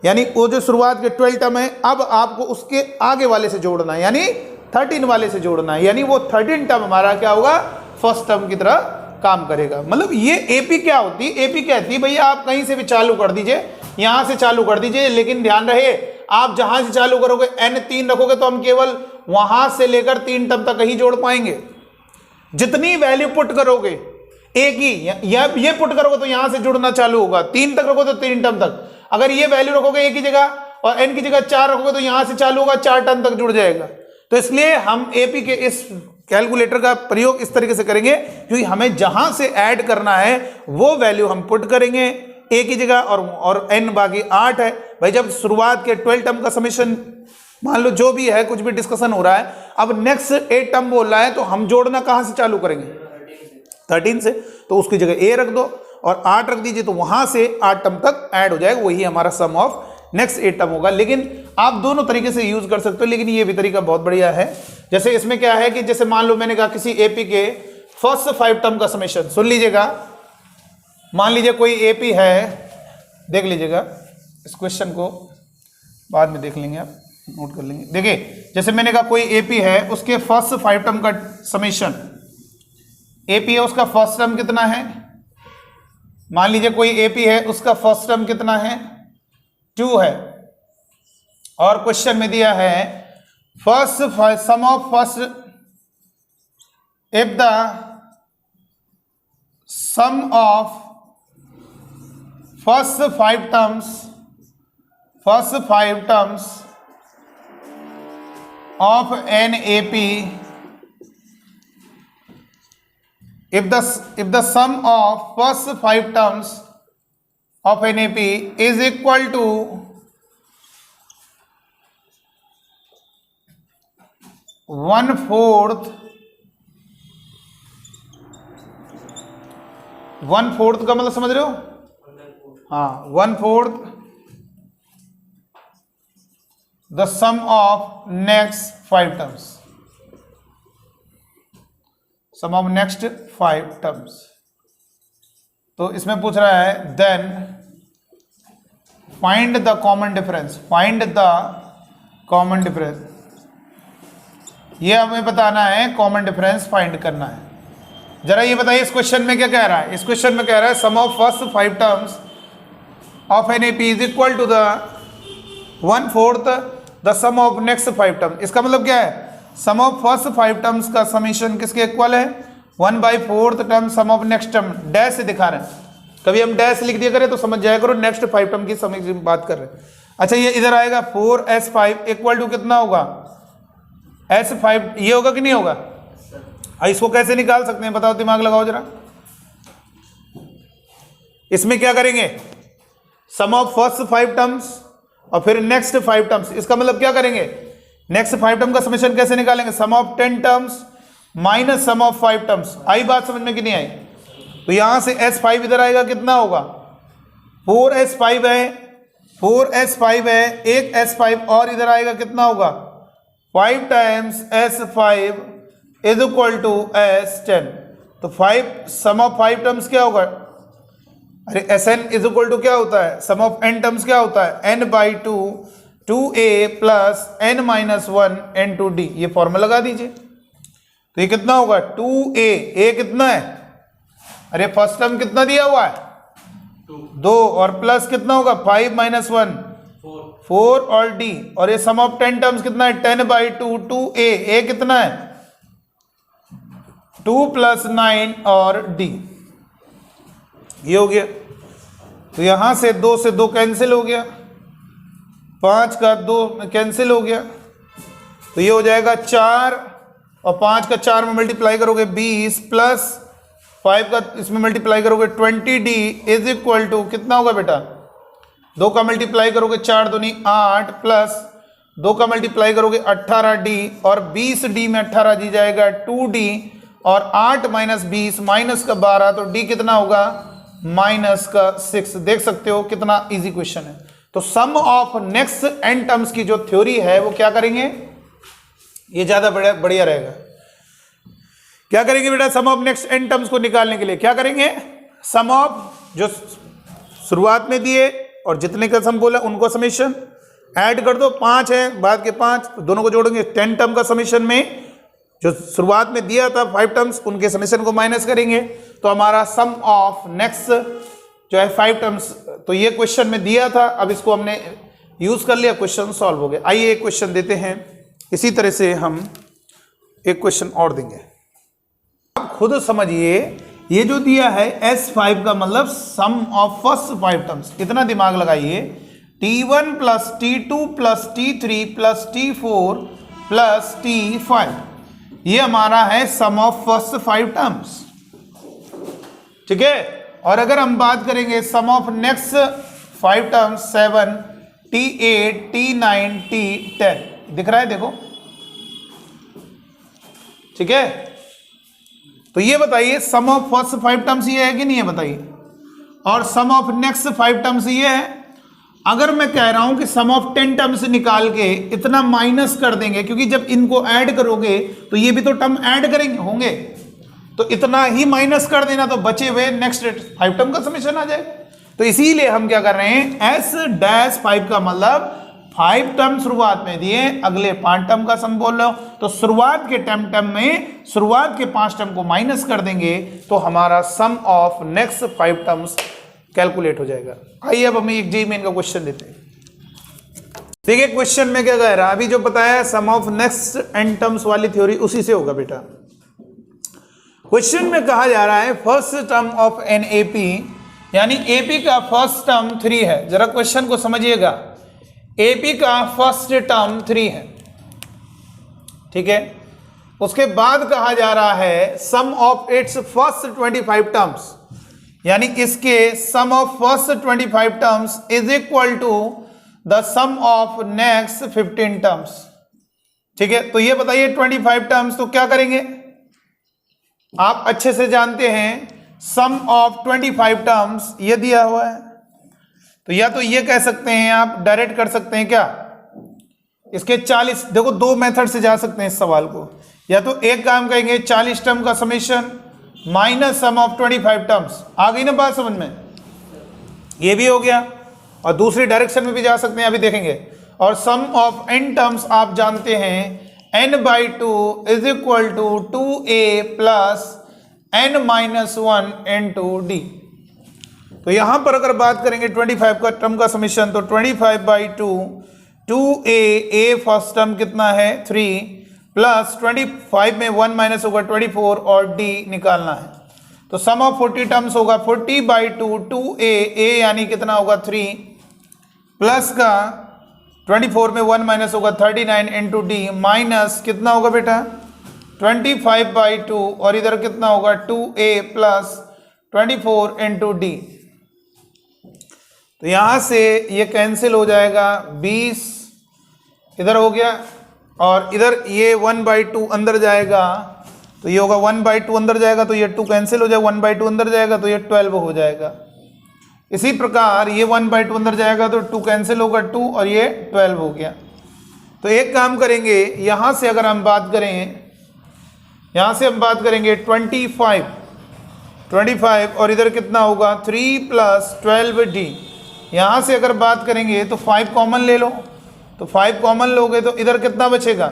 यानी वो जो शुरुआत के 12 टर्म है अब आपको उसके आगे वाले से जोड़ना है, यानी 13 वाले से जोड़ना है, यानी वो 13 टर्म हमारा क्या होगा, फर्स्ट टर्म की तरह काम करेगा। मतलब ये एपी क्या होती है, एपी कहती है भैया आप कहीं से भी चालू कर दीजिए, यहां से चालू कर दीजिए, लेकिन ध्यान रहे आप जहां से चालू करोगे n3 रखोगे तो हम केवल वहां से लेकर 3 टर्म तक ही जोड़ पाएंगे। जितनी वैल्यू पुट करोगे एक ही, ये पुट करोगे तो यहां से जुड़ना चालू होगा, 3 तक रखोगे तो 3 टर्म तक। अगर ये वैल्यू रखोगे एक ही जगह और n की जगह 4 रखोगे तो यहां से चालू होगा, 4 टर्म तक जुड़ जाएगा। तो इसलिए हम एपी के इस कैलकुलेटर का प्रयोग इस तरीके से करेंगे, क्योंकि हमें जहां से ऐड करना है वो वैल्यू हम पुट करेंगे एक ही जगह, और n बाकी 8 है। भाई जब शुरुआत के 12 टर्म का समेशन मान लो जो भी है, कुछ भी डिस्कशन हो रहा है, अब नेक्स्ट 8 टर्म बोल रहा है, तो हम जोड़ना कहां से चालू करेंगे, 13 से। तो उसकी जगह a रख दो और 8 रख दीजिए, तो वहां से 8 टर्म तक ऐड हो जाएगा, वही हमारा सम ऑफ नेक्स्ट 8 टर्म होगा। लेकिन आप दोनों तरीके से यूज कर सकते हो, लेकिन ये भी तरीका बहुत बढ़िया है। जैसे इसमें क्या है कि जैसे मान लो मैंने कहा किसी एपी के फर्स्ट 5 टर्म का समेशन, सुन लीजिएगा, मान लीजिए कोई एपी है, देख लीजिएगा इस क्वेश्चन को बाद में देख लेंगे, आप नोट कर लेंगे। देखिए जैसे मैंने कहा कोई एपी है, उसके फर्स्ट 5 टर्म का समेशन, एपी है उसका फर्स्ट टर्म कितना है, मान लीजिए कोई एपी है उसका फर्स्ट टर्म कितना है, 2 है, और क्वेश्चन में दिया है sum of first, if the sum of first 5 terms of an AP, if the sum of first 5 terms of an AP is equal to 1/4, 1/4 का मतलब समझ रहे हो, हाँ 1/4 the sum of next 5 terms, sum of next 5 terms। तो इसमें पूछ रहा है then find the common difference, find the common difference, ये हमें बताना है, कॉमन डिफरेंस फाइंड करना है। जरा ये बताइए इस क्वेश्चन में क्या कह रहा है, इस क्वेश्चन में कह रहा है sum of first 5 terms of an AP is equal to the 1/4 the sum of next 5 term. इसका मतलब क्या है, सम ऑफ फर्स्ट 5 टर्म्स का समीशन किसके इक्वल है, 1/4 term sum of next term, dash से दिखा रहे हैं, कभी हम डैश लिख दिया करें तो समझ जाया करो नेक्स्ट 5 टर्म की सम की बात कर रहे हैं। अच्छा ये इधर आएगा 4s5 इक्वल टू कितना होगा, s5, ये होगा कि नहीं होगा, इसको कैसे निकाल सकते हैं बताओ, दिमाग लगाओ जरा। इसमें क्या करेंगे, सम ऑफ फर्स्ट 5 टर्म्स और फिर नेक्स्ट 5 टर्म्स, इसका मतलब क्या करेंगे, नेक्स्ट 5 टर्म का समेशन कैसे निकालेंगे, sum of 10 terms minus sum of 5 terms. आई बात समझ में कि नहीं आई, तो यहां से s5 इधर आएगा कितना होगा, 4s5 है, 4s5 है, एक s5 और इधर आएगा, कितना होगा 5 times s5 is equal to s10। तो 5 सम ऑफ 5 टर्म्स क्या होगा, अरे sn इज इक्वल टू क्या होता है, सम ऑफ n टर्म्स क्या होता है n/2 2a plus n minus 1 n/2d। ये फॉर्मूला लगा दीजिए। तो ये कितना होगा 2a, a कितना है, अरे फर्स्ट टर्म कितना दिया हुआ है 2 और प्लस कितना होगा 5 माइनस 1 4 और d, और ये सम ऑफ 10 टर्म्स कितना है 10/2 2a, a कितना है 2 प्लस 9 और d। ये हो गया। तो यहां से 2 से 2 कैंसिल हो गया, 5 का 2 कैंसिल हो गया, तो ये हो जाएगा 4 और 5 का 4 में मल्टीप्लाई करोगे 20 प्लस 5 का इसमें मल्टीप्लाई करोगे 20d इज इक्वल टू कितना होगा बेटा, 2 का मल्टीप्लाई करोगे 4 दूनी 8 प्लस 2 का मल्टीप्लाई करोगे 18d और 20d में 18 जी जाएगा 2d और 8 माइनस 20 माइनस का 12, तो d कितना होगा माइनस का 6। देख सकते हो कितना इजी क्वेश्चन है। तो सम ऑफ नेक्स्ट n टर्म्स की जो थ्योरी है वो क्या करेंगे, ये ज्यादा बढ़िया रहेगा। क्या करेंगे बेटा, सम ऑफ नेक्स्ट n टर्म्स को निकालने के लिए क्या करेंगे, सम ऑफ जो शुरुआत में दिए और जितने का सम बोला उनको समेशन ऐड कर दो, 5 है बाद के 5, तो दोनों को जोड़ेंगे 10 टर्म का समेशन में जो शुरुआत में दिया था 5 टर्म्स उनके समेशन को माइनस करेंगे, तो हमारा सम ऑफ नेक्स्ट जो है 5 टर्म्स, तो ये क्वेश्चन में दिया था, अब इसको हमने यूज कर लिया, क्वेश्चन सॉल्व हो गया। आइए एक क्वेश्चन देते हैं, इसी तरह से हम एक क्वेश्चन और देंगे। आप खुद समझिए, ये जो दिया है S5 का मतलब सम ऑफ फर्स्ट 5 टर्म्स, इतना दिमाग लगाइए, T1 plus T2 plus T3 plus T4 plus T5, ये हमारा है सम ऑफ फर्स्ट 5 टर्म्स, ठीक है। और अगर हम बात करेंगे सम of next 5 terms 7 T8 T9 T10, दिख रहा है देखो, ठीक है। तो ये बताइए सम ऑफ फर्स्ट 5 टर्म्स ये है कि नहीं है बताइए, और सम ऑफ नेक्स्ट 5 टर्म्स ये है। अगर मैं कह रहा हूं कि सम ऑफ 10 टर्म्स निकाल के इतना माइनस कर देंगे, क्योंकि जब इनको ऐड करोगे तो ये भी तो टर्म ऐड करेंगे होंगे, तो इतना ही माइनस कर देना, तो बचे हुए नेक्स्ट 5 टर्म का समेशन आ जाएगा। तो इसीलिए हम क्या कर रहे हैं, S-5 का मतलब 5 टर्म शुरुआत में दिए, अगले 5 टर्म का सम बोल रहे हो, तो शुरुआत के टर्म में शुरुआत के 5 टर्म को माइनस कर देंगे, तो हमारा सम ऑफ नेक्स्ट 5 टर्म्स कैलकुलेट हो जाएगा। आइए अब हमें एक जेईई मेन का क्वेश्चन देते हैं। देखिए क्वेश्चन में क्या कह रहा है, अभी जो बताया सम ऑफ नेक्स्ट n टर्म्स वाली थ्योरी उसी से होगा बेटा। क्वेश्चन में कहा जा रहा है first term of an AP, यानी एपी का फर्स्ट टर्म 3 है। जरा क्वेश्चन को समझिएगा, एपी का फर्स्ट टर्म 3 है, ठीक है। उसके बाद कहा जा रहा है sum of its first 25 terms, यानी इसके sum of first 25 terms is equal to the sum of next 15 terms, ठीक है। तो ये बताइए 25 टर्म्स, तो क्या करेंगे, आप अच्छे से जानते हैं सम ऑफ 25 टर्म्स ये दिया हुआ है, तो या तो ये कह सकते हैं आप डायरेक्ट कर सकते हैं क्या, इसके 40, देखो 2 मेथड से जा सकते हैं इस सवाल को, या तो एक काम कहेंगे 40 टर्म का summation minus sum of 25 terms, आ गई ना बात समझ में, ये भी हो गया, और दूसरी डायरेक्शन में भी जा सकते हैं, अभी देखेंगे। और सम ऑफ n टर्म्स आप जानते हैं n/2 is equal to 2a plus n minus 1 n/2d। तो यहां पर अगर बात करेंगे 25 का टर्म का समेशन, तो 25/2 2a, a फर्स्ट टर्म कितना है 3 प्लस 25 में 1 माइनस होगा 24 और d निकालना है, तो सम ऑफ 40 टर्म्स होगा 40/2 2a, a यानी कितना होगा 3 प्लस का 24 में 1 माइनस होगा 39 इंटू डी माइनस कितना होगा बेटा 25/2 और इधर कितना होगा 2a प्लस 24 इंटू डी। तो यहां से ये कैंसिल हो जाएगा, 20 इधर हो गया और इधर ये 1/2 अंदर जाएगा, तो ये होगा 1/2 अंदर जाएगा, तो ये 2 कैंसिल हो जाएगा, 1/2 अंदर जाएगा तो ये 12 हो जाएगा। इसी प्रकार ये 1/2 अंदर जाएगा तो 2 कैंसिल होगा, 2 और ये 12 हो गया। तो एक काम करेंगे, यहाँ से अगर हम बात करें, यहाँ से हम बात करेंगे 25 और इधर कितना होगा 3 + 12D। यहाँ से अगर बात करेंगे तो 5 कॉमन ले लो, तो 5 कॉमन लोगे तो इधर कितना बचेगा,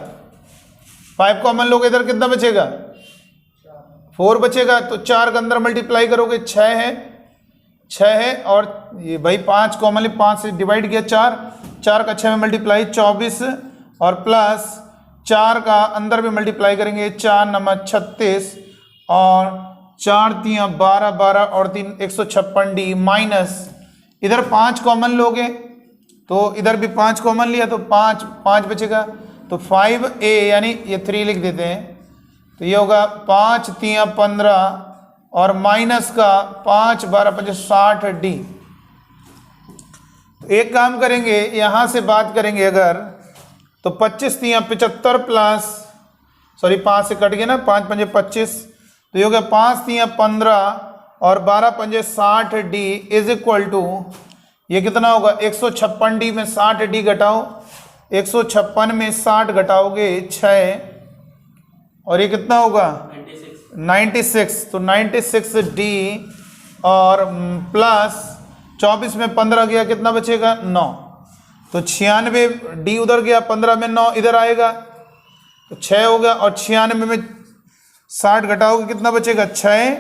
5 कॉमन लोगे इधर कितना बचेगा, 4 बचेगा। तो 4 के अंदर मल्टीप्लाई करोगे 6 है और ये भाई 5 कॉमन, 5 से डिवाइड किया 4 का 6 में मल्टीप्लाई 24 और प्लस 4 का अंदर भी मल्टीप्लाई करेंगे 4 9 36 और 4 3 12 और 3 156D माइनस इधर 5 कॉमन लोगे तो इधर भी 5 कॉमन लिया तो 5 बचेगा। तो 5A यानी ये 3 लिख देते हैं, तो ये होगा 5 3 15 और माइनस का 5 12 5 60D। तो एक काम करेंगे, यहाँ से बात करेंगे अगर तो 25 3 75 प्लस 5 से कट गया ना, 5 5 25, तो ये हो गया 5 3 15 और 12 5 60D इज इक्वल टू ये कितना होगा 156D में 60D घटाओ, 156 में 60 घटाओगे 6 और ये कितना होगा 96। तो 96D और प्लस 24 में 15 गया कितना बचेगा 9। तो 96D उधर गया, 15 में 9 इधर आएगा तो 6 हो गया और 96 में 60 घटाओगे कितना बचेगा 6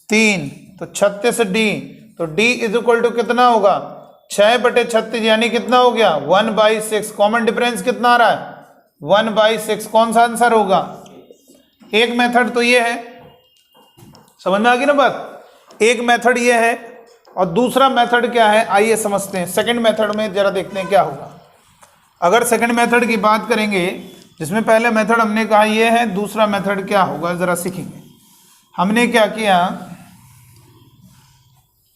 3 तो 36D। तो D इज इक्वल टू कितना होगा 6/36 यानी कितना हो गया 1/6। कॉमन डिफरेंस कितना आ रहा है 1/6। कौन सा आंसर होगा। एक मेथड तो ये है, समझ में आ गई ना बात। एक मेथड ये है और दूसरा मेथड क्या है, आइए समझते हैं। सेकंड मेथड में जरा देखते हैं क्या होगा। अगर सेकंड मेथड की बात करेंगे, जिसमें पहले मेथड हमने कहा ये है, दूसरा मेथड क्या होगा जरा सीखेंगे। हमने क्या किया,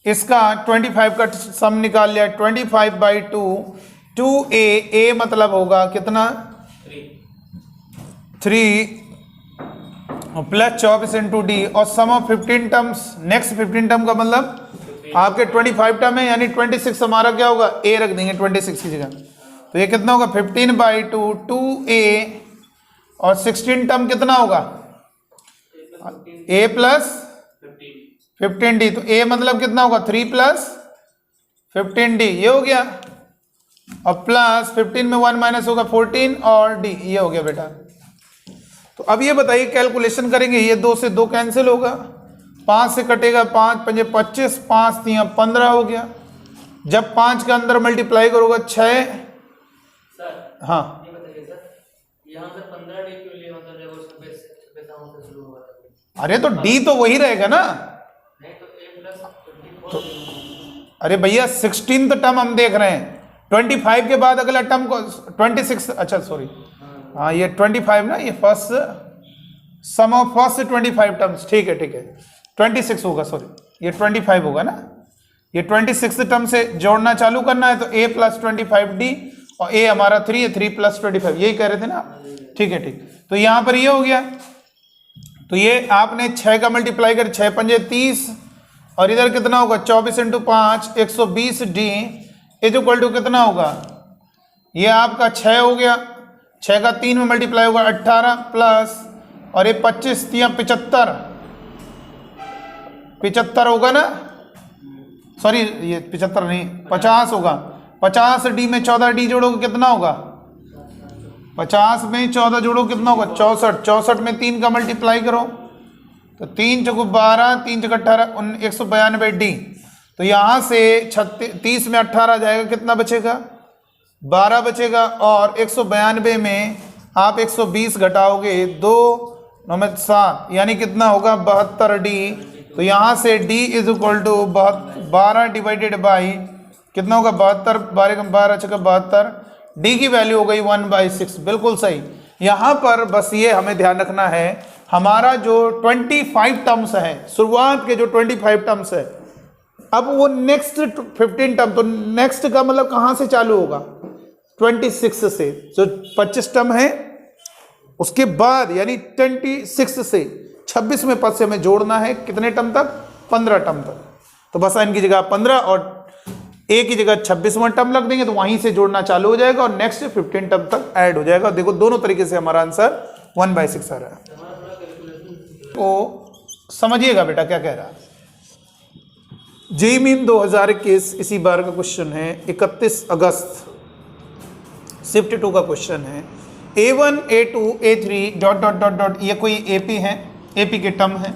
इसका 25 का सम निकाल लिया, 25/2 2A मतलब होगा कितना 3 प्लस 24 इंटू D और सम ऑफ 15 टर्म्स। नेक्स्ट 15 टर्म का मतलब आपके 25 टर्म है यानी 26 हमारा क्या होगा A रख देंगे 26 की जगह। तो ये कितना होगा 15/2 2A और 16 टर्म कितना होगा A प्लस 15D। तो A मतलब कितना होगा 3 + 15D ये हो गया और प्लस 15 में 1 माइनस होगा 14 और D ये हो गया बेटा। तो अब ये बताइए कैलकुलेशन करेंगे, ये 2 से 2 कैंसिल होगा, 5 से कटेगा 5 5 25 5 3 15 हो गया। जब 5 के अंदर मल्टीप्लाई करोगे 6। सर हाँ ये बताइए सर, यहाँ से 15D क्यों लिए, मतलब जब उसका बेस से शुरू होगा तो? अरे तो D तो वही रहेगा ना। नहीं तो A + 24। अरे भैया 16th टर्म हम देख रहे हैं, 25 के बाद अगला टर्म को 26, अच्छा सॉरी हाँ ये 25 ना, ये first sum of first 25 terms, ठीक है 26 होगा, सॉरी ये 25 होगा ना। ये 26 टर्म से जोड़ना चालू करना है तो A + 25D और A हमारा 3 है, 3 + 25 यही कह रहे थे ना, ठीक है तो यहाँ पर ये हो गया। तो ये आपने 6 का मल्टीप्लाई कर 6 5 30 और इधर कितना होगा 24 × 5 120D इज इक्वल टू कितना होगा, ये आपका 6 हो गया, 6 का 3 में मल्टीप्लाई होगा 18 प्लस और ये 25 3 75 होगा ना, सॉरी ये 75 नहीं 50 होगा। 50D में 14D जोड़ोगे कितना होगा, 50 में 14 जोड़ो कितना होगा 64, 64 में 3 का मल्टीप्लाई करो तो 3 × 12 3 × 18 192D। तो यहाँ से 30 में 18 जाएगा कितना बचेगा 12 बचेगा और 192 में आप 120 घटाओगे 2 9 में 7 यानी कितना होगा 72D। तो यहाँ से D is equal to 12 divided by कितना होगा 72, 12 × 72, D की वैल्यू हो गई 1/6। बिल्कुल सही। यहाँ पर बस ये हमें ध्यान रखना है, हमारा जो 25 टर्म्स है, शुरुआत के जो 25 टर्म्स है, अब वो नेक्स्ट 15 टर्म, तो नेक्स्ट का मतलब कहाँ से चालू होगा 26 से, जो 25 टर्म है उसके बाद यानी 26 से 26 में पद से हमें जोड़ना है कितने टर्म तक 15 टर्म तक। तो बस n की जगह 15 और a की जगह 26वां टर्म रख देंगे तो वहीं से जोड़ना चालू हो जाएगा और नेक्स्ट 15 टर्म तक ऐड हो जाएगा। देखो दोनों तरीके से हमारा आंसर 1/6 आ रहा है। तो समझिएगा बेटा क्या कह रहा है। जेईई मेन 2021 इसी बार का क्वेश्चन है, 31 अगस्त शिफ्ट 2 का क्वेश्चन है। A1 A2 A3 dot dot dot dot ये कोई AP है, AP के टर्म है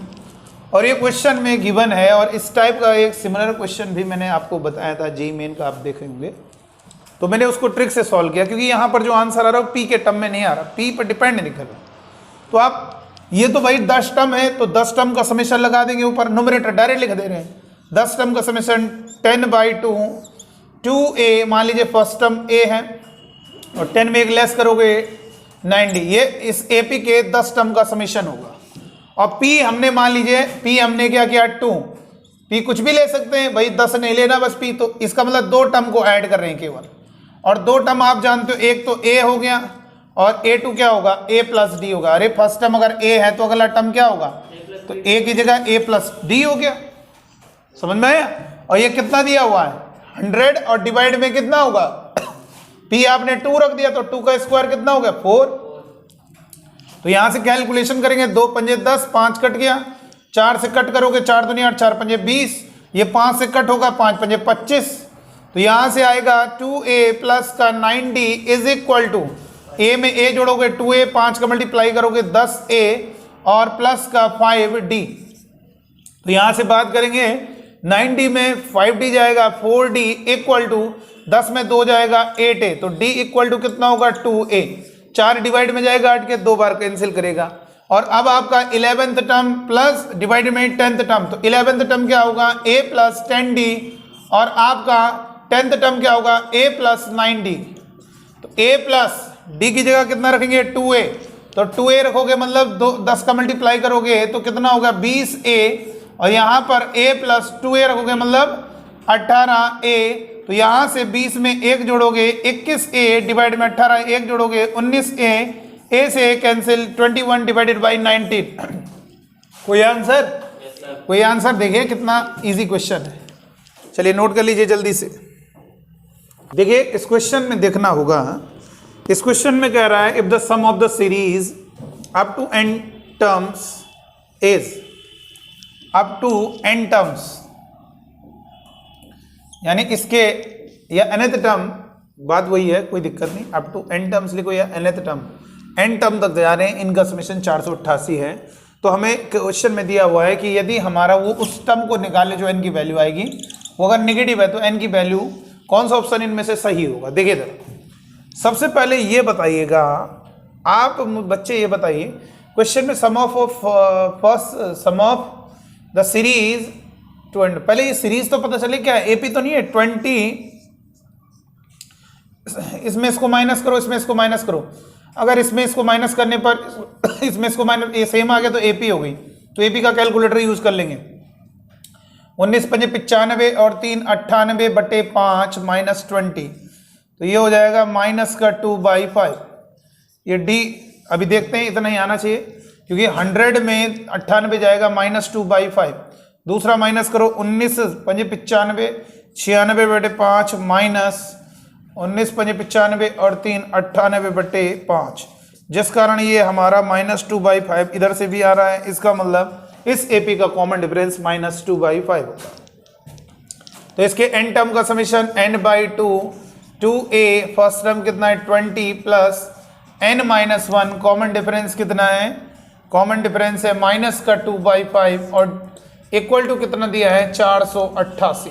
और ये क्वेश्चन में गिवन है। और इस टाइप का एक सिमिलर क्वेश्चन भी मैंने आपको बताया था जेईई मेन का, आप देखे होंगे। तो मैंने उसको ट्रिक से सॉल्व किया क्योंकि यहाँ पर जो आंसर आ रहा है P के टर्म में नहीं आ रहा, P पर डिपेंड नहीं कर रहा। तो आप ये तो भाई 10 टर्म है तो 10 टर्म का समेशन लगा देंगे ऊपर, न्यूमरेटर डायरेक्ट लिख दे रहे हैं। 10 टर्म का समेशन 10/2 2a, मान लीजिए फर्स्ट टर्म a है और 10 में एक लेस करोगे 90, ये इस AP के 10 टर्म का समेशन होगा। और P हमने मान लीजिए P हमने क्या किया 2, P कुछ भी ले सकते हैं भाई, 10 नहीं लेना बस P, तो इसका मतलब 2 टर्म को ऐड कर रहे हैं केवल। और 2 टर्म आप जानते हो, एक तो a हो गया और A2 क्या होगा a + d होगा। अरे फर्स्ट टर्म अगर a है तो अगला टर्म क्या होगा, तो a की जगह a + d हो गया। समझ में आया। और ये कितना दिया हुआ है 100 और डिवाइड में कितना होगा, P आपने 2 रख दिया तो 2 का स्क्वायर कितना हो गया 4। तो यहां से कैलकुलेशन करेंगे, 2 पंजे 10, 5 कट गया, 4 से कट करोगे 4 दूनी 8, 4 पंजे 20, ये 5 से कट होगा 5 पंजे 25। तो यहां से आएगा 2a प्लस का 90 इज इक्वल टू, a में a जोड़ोगे 2a, 5 का मल्टीप्लाई करोगे 10a और प्लस का 5d। तो यहां से बात करेंगे 90 में 5d जाएगा 4d इक्वल टू 10 में 2 जाएगा 8a, तो d इक्वल टू कितना होगा 2a। 4 डिवाइड में जाएगा 8 के, 2 बार कैंसिल करेगा। और अब आपका 11th टर्म प्लस डिवाइड में 10th टर्म, तो 11th टर्म क्या होगा a + 10d और आपका 10th टर्म क्या होगा a + 9d। तो a + d की जगह कितना रखेंगे 2a, तो 2a रखोगे मतलब 10 का मल्टीप्लाई करोगे तो कितना होगा 20a और यहाँ पर a + 2a रखोगे मतलब 18a। तो यहाँ से 20 में 1 जोड़ोगे 21a डिवाइड में 18 1 जोड़ोगे 19a, a से कैंसिल 21 डिवाइडेड बाई 19। कोई आंसर? कोई आंसर देखिए कितना इजी क्वेश्चन है। चलिए नोट कर लीजिए जल्दी से। देखिए इस क्वेश्चन में देखना होगा, इस क्वेश्चन में कह रहा है if the sum of the series up to n terms is up to n terms, यानी इसके या nth टर्म, बात वही है कोई दिक्कत नहीं, अप टू n टर्म्स लिखो या nth टर्म, n टर्म तक जा रहे हैं, इनका समेशन 488 है। तो हमें क्वेश्चन में दिया हुआ है कि यदि हमारा वो उस टर्म को निकाले जो n की वैल्यू आएगी, वो अगर नेगेटिव है तो n की वैल्यू कौन सा ऑप्शन इनमें से सही होगा। देखिए जरा, सबसे पहले ये बताइएगा आप बच्चे, ये बताइए क्वेश्चन में सम ऑफ द सीरीज 20, पहले ये सीरीज तो पता चले क्या है, एपी तो नहीं है 20, इसमें इसको माइनस करो, इसमें इसको माइनस करो, अगर इसमें इसको माइनस करने पर इसमें इसको माइनस, ये सेम आ गया तो एपी हो गई। तो एपी का कैलकुलेटर यूज कर लेंगे, 19 पंजे 95 और 3 98/5 माइनस 20, तो ये हो जाएगा माइनस का 2/5। ये डी अभी देखते हैं, इतना ही आना चाहिए क्योंकि 100 में 98 जाएगा माइनस 2/5। दूसरा माइनस करो, 19 पंजे 95 96/5 माइनस 19 पंजे 95 और 3 98/5, जिस कारण ये हमारा माइनस 2/5 इधर से भी आ रहा है। इसका मतलब इस एपी का कॉमन डिफरेंस माइनस 2/5 होगा। तो इसके n टर्म का summation n/2 2a, first term कितना है 20 प्लस n-1, कॉमन डिफरेंस कितना है, कॉमन डिफरेंस है माइनस का 2/5 और इक्वल टू कितना दिया है 488।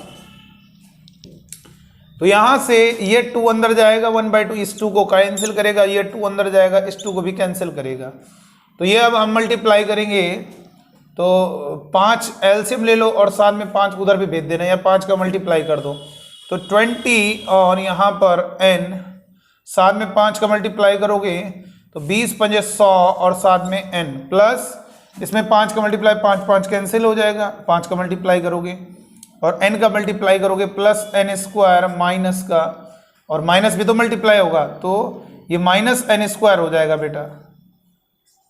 तो यहां से ये 2 अंदर जाएगा 1/2, इस 2 को कैंसिल करेगा, ये 2 अंदर जाएगा, इस 2 को भी कैंसिल करेगा। तो ये अब हम मल्टीप्लाई करेंगे तो 5 एलसीएम ले लो और साथ में 5 उधर भी भेज देना या 5 का मल्टीप्लाई कर दो। तो 20 और यहाँ पर n, साथ में 5 का मल्टीप्लाई करोगे तो 20 पंजे 100 और साथ में n प्लस इसमें 5 का मल्टीप्लाई 5 5 कैंसिल हो जाएगा, 5 का मल्टीप्लाई करोगे और n का मल्टीप्लाई करोगे प्लस n² माइनस का, और माइनस भी तो मल्टीप्लाई होगा तो ये माइनस n² हो जाएगा बेटा।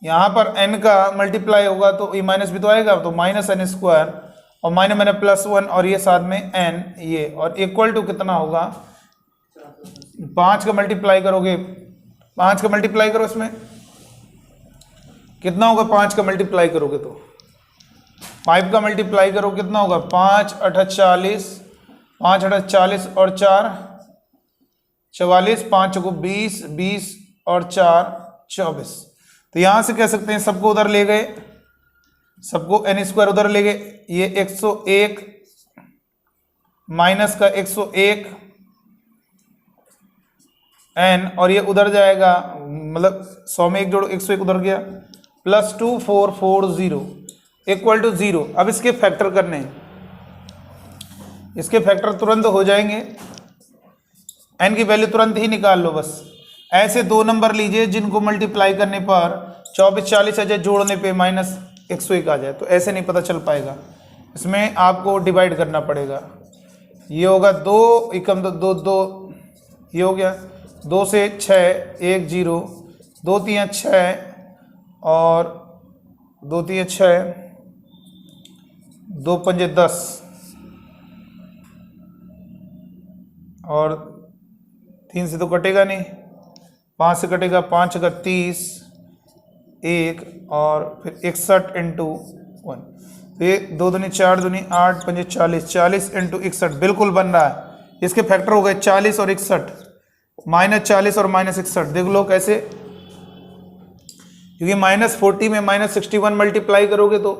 यहाँ पर n का मल्टीप्लाई होगा तो ये माइनस भी तो आएगा, तो माइनस n² और माइनस मैंने +1 और ये साथ में n ये, और इक्वल टू कितना होगा 5 का मल्टीप्लाई करोगे, 5 का मल्टीप्लाई करो, इसमें कितना होगा 5 का मल्टीप्लाई करोगे तो 5 का मल्टीप्लाई करो कितना होगा 5 8 40, 5 8 40 और 4 44, 5 को 20, 20 और 4 24। तो यहां से कह सकते हैं सबको उधर ले गए, सबको n² उधर ले गए, ये 101 माइनस का 101 n, और ये उधर जाएगा, मतलब 100 में 1 जोड़ो 101 उधर गया, +2440 इक्वल टू 0। अब इसके फैक्टर करने हैं, इसके फैक्टर तुरंत हो जाएंगे, n की वैल्यू तुरंत ही निकाल लो बस। ऐसे 2 नंबर लीजिए जिनको मल्टीप्लाई करने पर 24 40 आ जाए, जोड़ने पे -101 आ जाए, तो ऐसे नहीं पता चल पाएगा, इसमें आपको डिवाइड करना पड़ेगा। ये होगा 2 एकम 2 2, ये हो गया 2 से 6 1 0, 2 3 6 और 2 3 6, 2 5 10 और 3 से तो कटेगा नहीं, 5 से कटेगा, 5 का 30 1 और फिर 61 इंटू 1, तो ये 2 दूनी 4 दूनी 8 5 40, 40 इंटू 61 बिल्कुल बन रहा है। इसके फैक्टर हो गए 40 और 61, -40 और -61, देख लो कैसे, क्योंकि -40 में -61 मल्टीप्लाई करोगे तो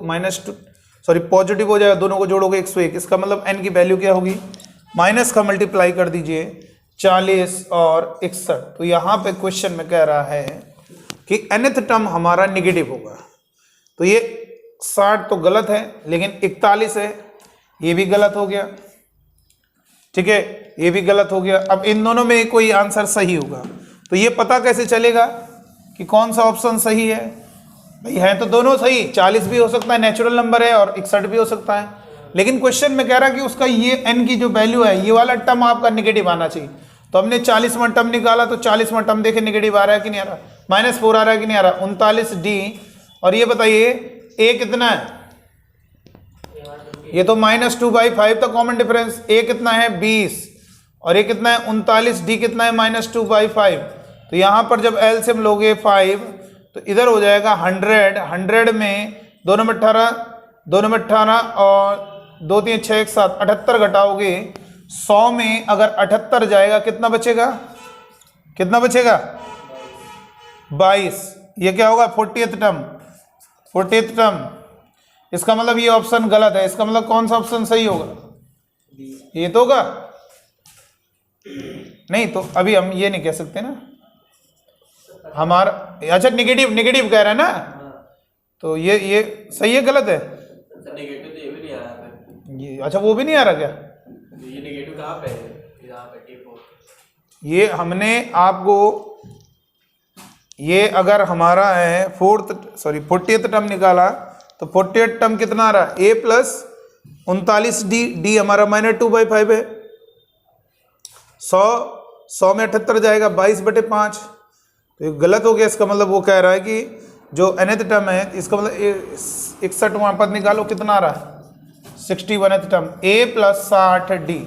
पॉजिटिव हो जाएगा, दोनों को जोड़ोगे 101, इसका मतलब n की वैल्यू क्या होगी, माइनस का मल्टीप्लाई कर दीजिए 40 और 61। तो यहाँ पे क्वेश्चन में कह रहा है कि nth टर्म हमारा निगेटिव होगा, तो ये 60 तो गलत है, लेकिन 41 है, ये भी गलत हो गया, ठीक है, ये भी गलत हो गया। अब इन दोनों में कोई आंसर सही होगा, तो ये पता कैसे चलेगा कि कौन सा ऑप्शन सही है, भाई है तो दोनों सही, 40 भी हो सकता है नेचुरल नंबर है और 61 भी हो सकता है, लेकिन क्वेश्चन में कह रहा है कि उसका ये n की जो वैल्यू है, ये वाला टर्म आपका निगेटिव आना चाहिए। तो हमने 40वां टर्म निकाला, तो 40वां टर्म देखे निगेटिव आ रहा है कि नहीं आ रहा, -4 आ रहा है कि नहीं आ रहा, 39D। और ये बताइए a कितना है, ये तो -2/5 था कॉमन डिफरेंस, a कितना है 20 और ये कितना है 39, D कितना है -2/5। तो यहाँ पर जब एलसीएम लोगे 5 तो इधर हो जाएगा 100 में 2 में 18 और 2 3 6 1 7 78 घटाओगे 100 में अगर 78 जाएगा कितना बचेगा, कितना बचेगा 22। ये क्या होगा 40th टर्म। इसका मतलब ये ऑप्शन गलत है, इसका मतलब कौन सा ऑप्शन सही होगा, ये तो होगा नहीं, तो अभी हम ये नहीं कह सकते ना हमारा, अच्छा निगेटिव कह रहा है ना, तो ये सही है गलत है, नेगेटिव तो ये भी नहीं आ रहा, ये अच्छा वो भी नहीं आ रहा क्या, ये नेगेटिव कहाँ पे है, यहाँ पे T4, ये हमने आपको, ये अगर हमारा है 40th टर्म निकाला, तो 40th टर्म कितना आ रहा है a प्लस 39D, D हमारा -2/5 है, 100 में 78 जाएगा 22/5, तो ये गलत हो गया। इसका मतलब वो कह रहा है कि जो nth टर्म है, इसका मतलब 61वां पद निकालो कितना आ रहा है 61th term, a plus 60D,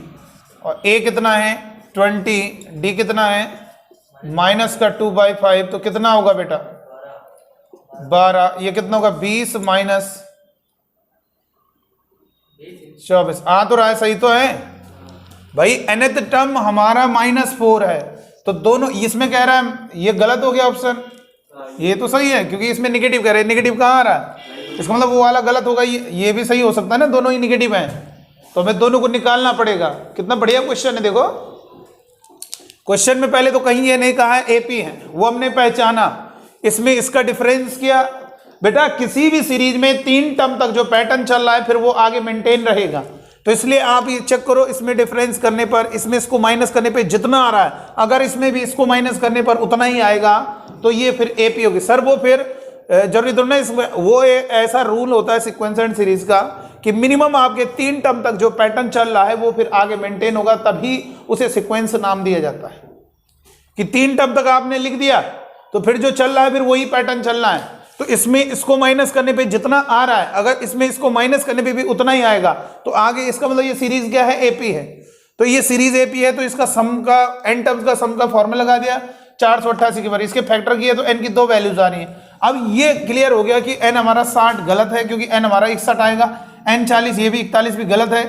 और a कितना है 20, D कितना है -2/5, तो कितना होगा बेटा 12, ये कितना होगा 20 माइनस 24, आ तो रहा है, सही तो है भाई। nth टर्म हमारा -4 है, तो दोनों, इसमें कह रहा है ये गलत हो गया ऑप्शन, ये तो सही है क्योंकि इसमें निगेटिव कह रहे हैं, निगेटिव कहाँ आ रहा है, इसका मतलब वो वाला गलत होगा, ये भी सही हो सकता है ना, दोनों ही निगेटिव हैं, तो हमें दोनों को निकालना पड़ेगा। कितना बढ़िया क्वेश्चन है, देखो क्वेश्चन में पहले तो कहीं ये नहीं कहा है AP है, वो हमने पहचाना, इसमें इसका डिफरेंस किया। बेटा किसी भी सीरीज में 3 टर्म तक जो पैटर्न चल रहा है फिर वो आगे मेंटेन रहेगा, तो इसलिए आप ये चेक करो, इसमें डिफरेंस करने पर, इसमें इसको माइनस करने पे जितना आ रहा है, अगर इसमें भी इसको माइनस करने पर उतना ही आएगा, तो ये फिर AP होगी। सर वो फिर जरूरी तो नहीं, इसमें वो ऐसा रूल होता है सीक्वेंस सीरीज का कि मिनिमम आपके 3 टर्म तक जो पैटर्न चल रहा है वो फिर आगे मेंटेन होगा, तभी उसे सीक्वेंस नाम दिया जाता है। कि 3 टर्म तक आपने लिख दिया तो फिर जो चल रहा है फिर वही पैटर्न चलना है, तो इसमें इसको माइनस करने पे जितना आ रहा है, अगर इसमें इसको माइनस करने पे भी उतना ही आएगा, तो आगे इसका मतलब ये सीरीज क्या है, एपी है। तो ये सीरीज एपी है, तो इसका सम का एन टर्म्स का सम का फॉर्मूला लगा दिया 488 के बार, इसके फैक्टर किए तो एन की 2 वैल्यूज आ रही है। अब ये क्लियर हो गया कि एन हमारा 60 गलत है, क्योंकि एन हमारा 61 आएगा, एन 40, ये भी 41 भी गलत है।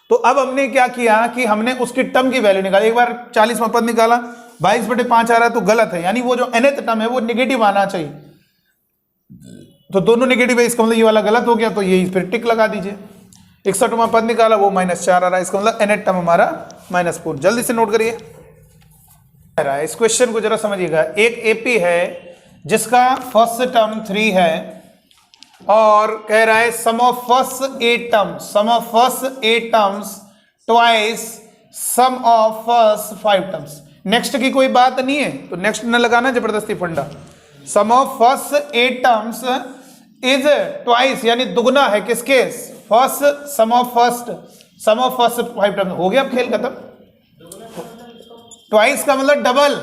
तो अब हमने क्या किया कि हमने उसकी टर्म की वैल्यू निकाली। एक बार 40वां पद निकाला, 22/5 आ रहा है तो गलत है, यानी वो जो nth टर्म है वो नेगेटिव आना चाहिए। तो दोनों नेगेटिव है, इसका मतलब ये वाला गलत हो गया, तो ये फिर टिक लगा दीजिए। 61वां पद निकाला, वो -4 आ रहा है, इसका मतलब nth टर्म हमारा -4। जल्दी से नोट करिए। इस क्वेश्चन को जरा समझिएगा। एक एपी है जिसका फर्स्ट टर्म 3 है और कह रहा है sum of first 8 terms, sum of first 8 terms twice sum of first 5 terms. Next की कोई बात नहीं है, तो नेक्स्ट न लगाना जबरदस्ती फंडा। Sum of first 8 terms is twice, यानी दुगना है किसके, first sum of first 5 terms. हो गया अब खेल खत्म। ट्वाइस का मतलब डबल।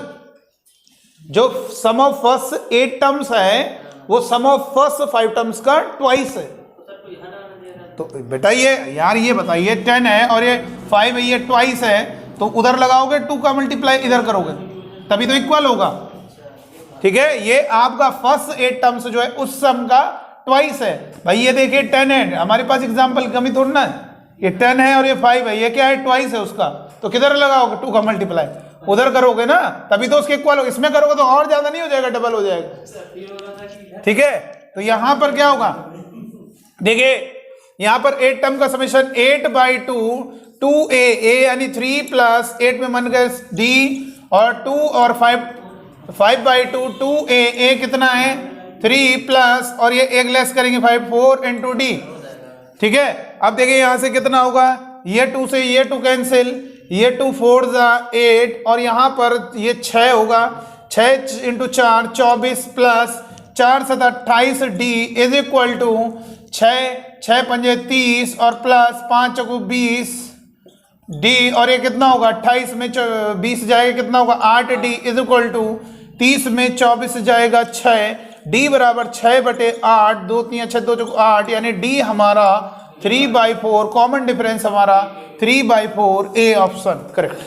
जो सम ऑफ फर्स्ट 8 टर्म्स है वो सम ऑफ फर्स्ट 5 टर्म्स का ट्वाइस है। तो बेटा ये यार ये बताइए 10 है और ये 5 है, ये ट्वाइस है, तो उधर लगाओगे 2 का मल्टीप्लाई इधर करोगे तभी तो इक्वल होगा। ठीक है, ये आपका फर्स्ट 8 टर्म्स जो है उस सम का ट्वाइस है। भाई ये देखिए 10 है, हमारे पास एग्जांपल कमी थोड़ी ना है, ये 10 है और ये 5 है, ये क्या है, ट्वाइस है उसका, तो किधर लगाओगे 2 का मल्टीप्लाई उधर करोगे ना, तभी तो उसके इक्वल हो। इसमें करोगे तो और ज्यादा नहीं हो जाएगा, डबल हो जाएगा। ठीक है, तो यहां पर क्या होगा, देखिए यहां पर 8 टर्म का समेशन 8/2 2a, a यानी 3 प्लस 8 में मन गए d और 2 और 5/2 2a, a कितना है 3 प्लस और ये एक लेस करेंगे 5 4 into d। ठीक है, अब देखिए यहां से कितना होगा, ये 2 से ये 2 कैंसिल, ये 2 4 8 और यहां पर ये 6 होगा, 6 into 4 24 plus 4 7 28 d is equal to 6 पंजे 30 और प्लस 5 चौको 20 d और ये कितना होगा 28 में 20 जाएगा कितना होगा 8 d इज इक्वल टू 30 में 24 जाएगा 6 d बराबर 6/8 2 3 6 2 चौको 8 यानी d हमारा 3/4, कॉमन डिफरेंस हमारा 3/4, ए ऑप्शन करेक्ट।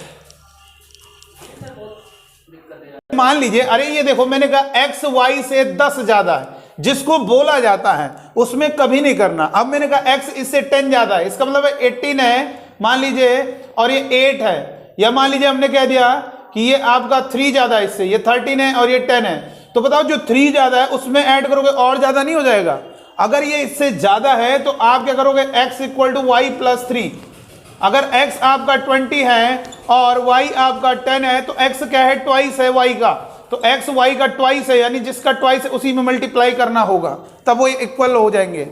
मान लीजिए अरे ये देखो मैंने कहा x y से 10 ज्यादा है, जिसको बोला जाता है उसमें कभी नहीं करना। अब मैंने कहा x इससे 10 ज्यादा है, इसका मतलब 18 है मान लीजिए और ये 8 है, या मान लीजिए हमने कह दिया कि ये आपका 3 ज्यादा है इससे, ये 13 है और ये 10 है, तो बताओ जो 3 ज्यादा है उसमें ऐड करोगे और ज्यादा नहीं हो जाएगा। अगर ये इससे ज्यादा है तो आप क्या करोगे x equal to y plus 3। अगर x आपका 20 है और y आपका 10 है तो x क्या है ट्वाइस है y का, तो x y का ट्वाइस है, यानी जिसका ट्वाइस है उसी में मल्टीप्लाई करना होगा तब वो इक्वल हो जाएंगे।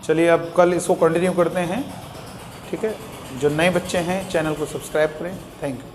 चलिए अब कल इसको कंटिन्यू करते हैं। ठीक है, जो नए बच्चे हैं चैनल को सब्सक्राइब करें। Thank you.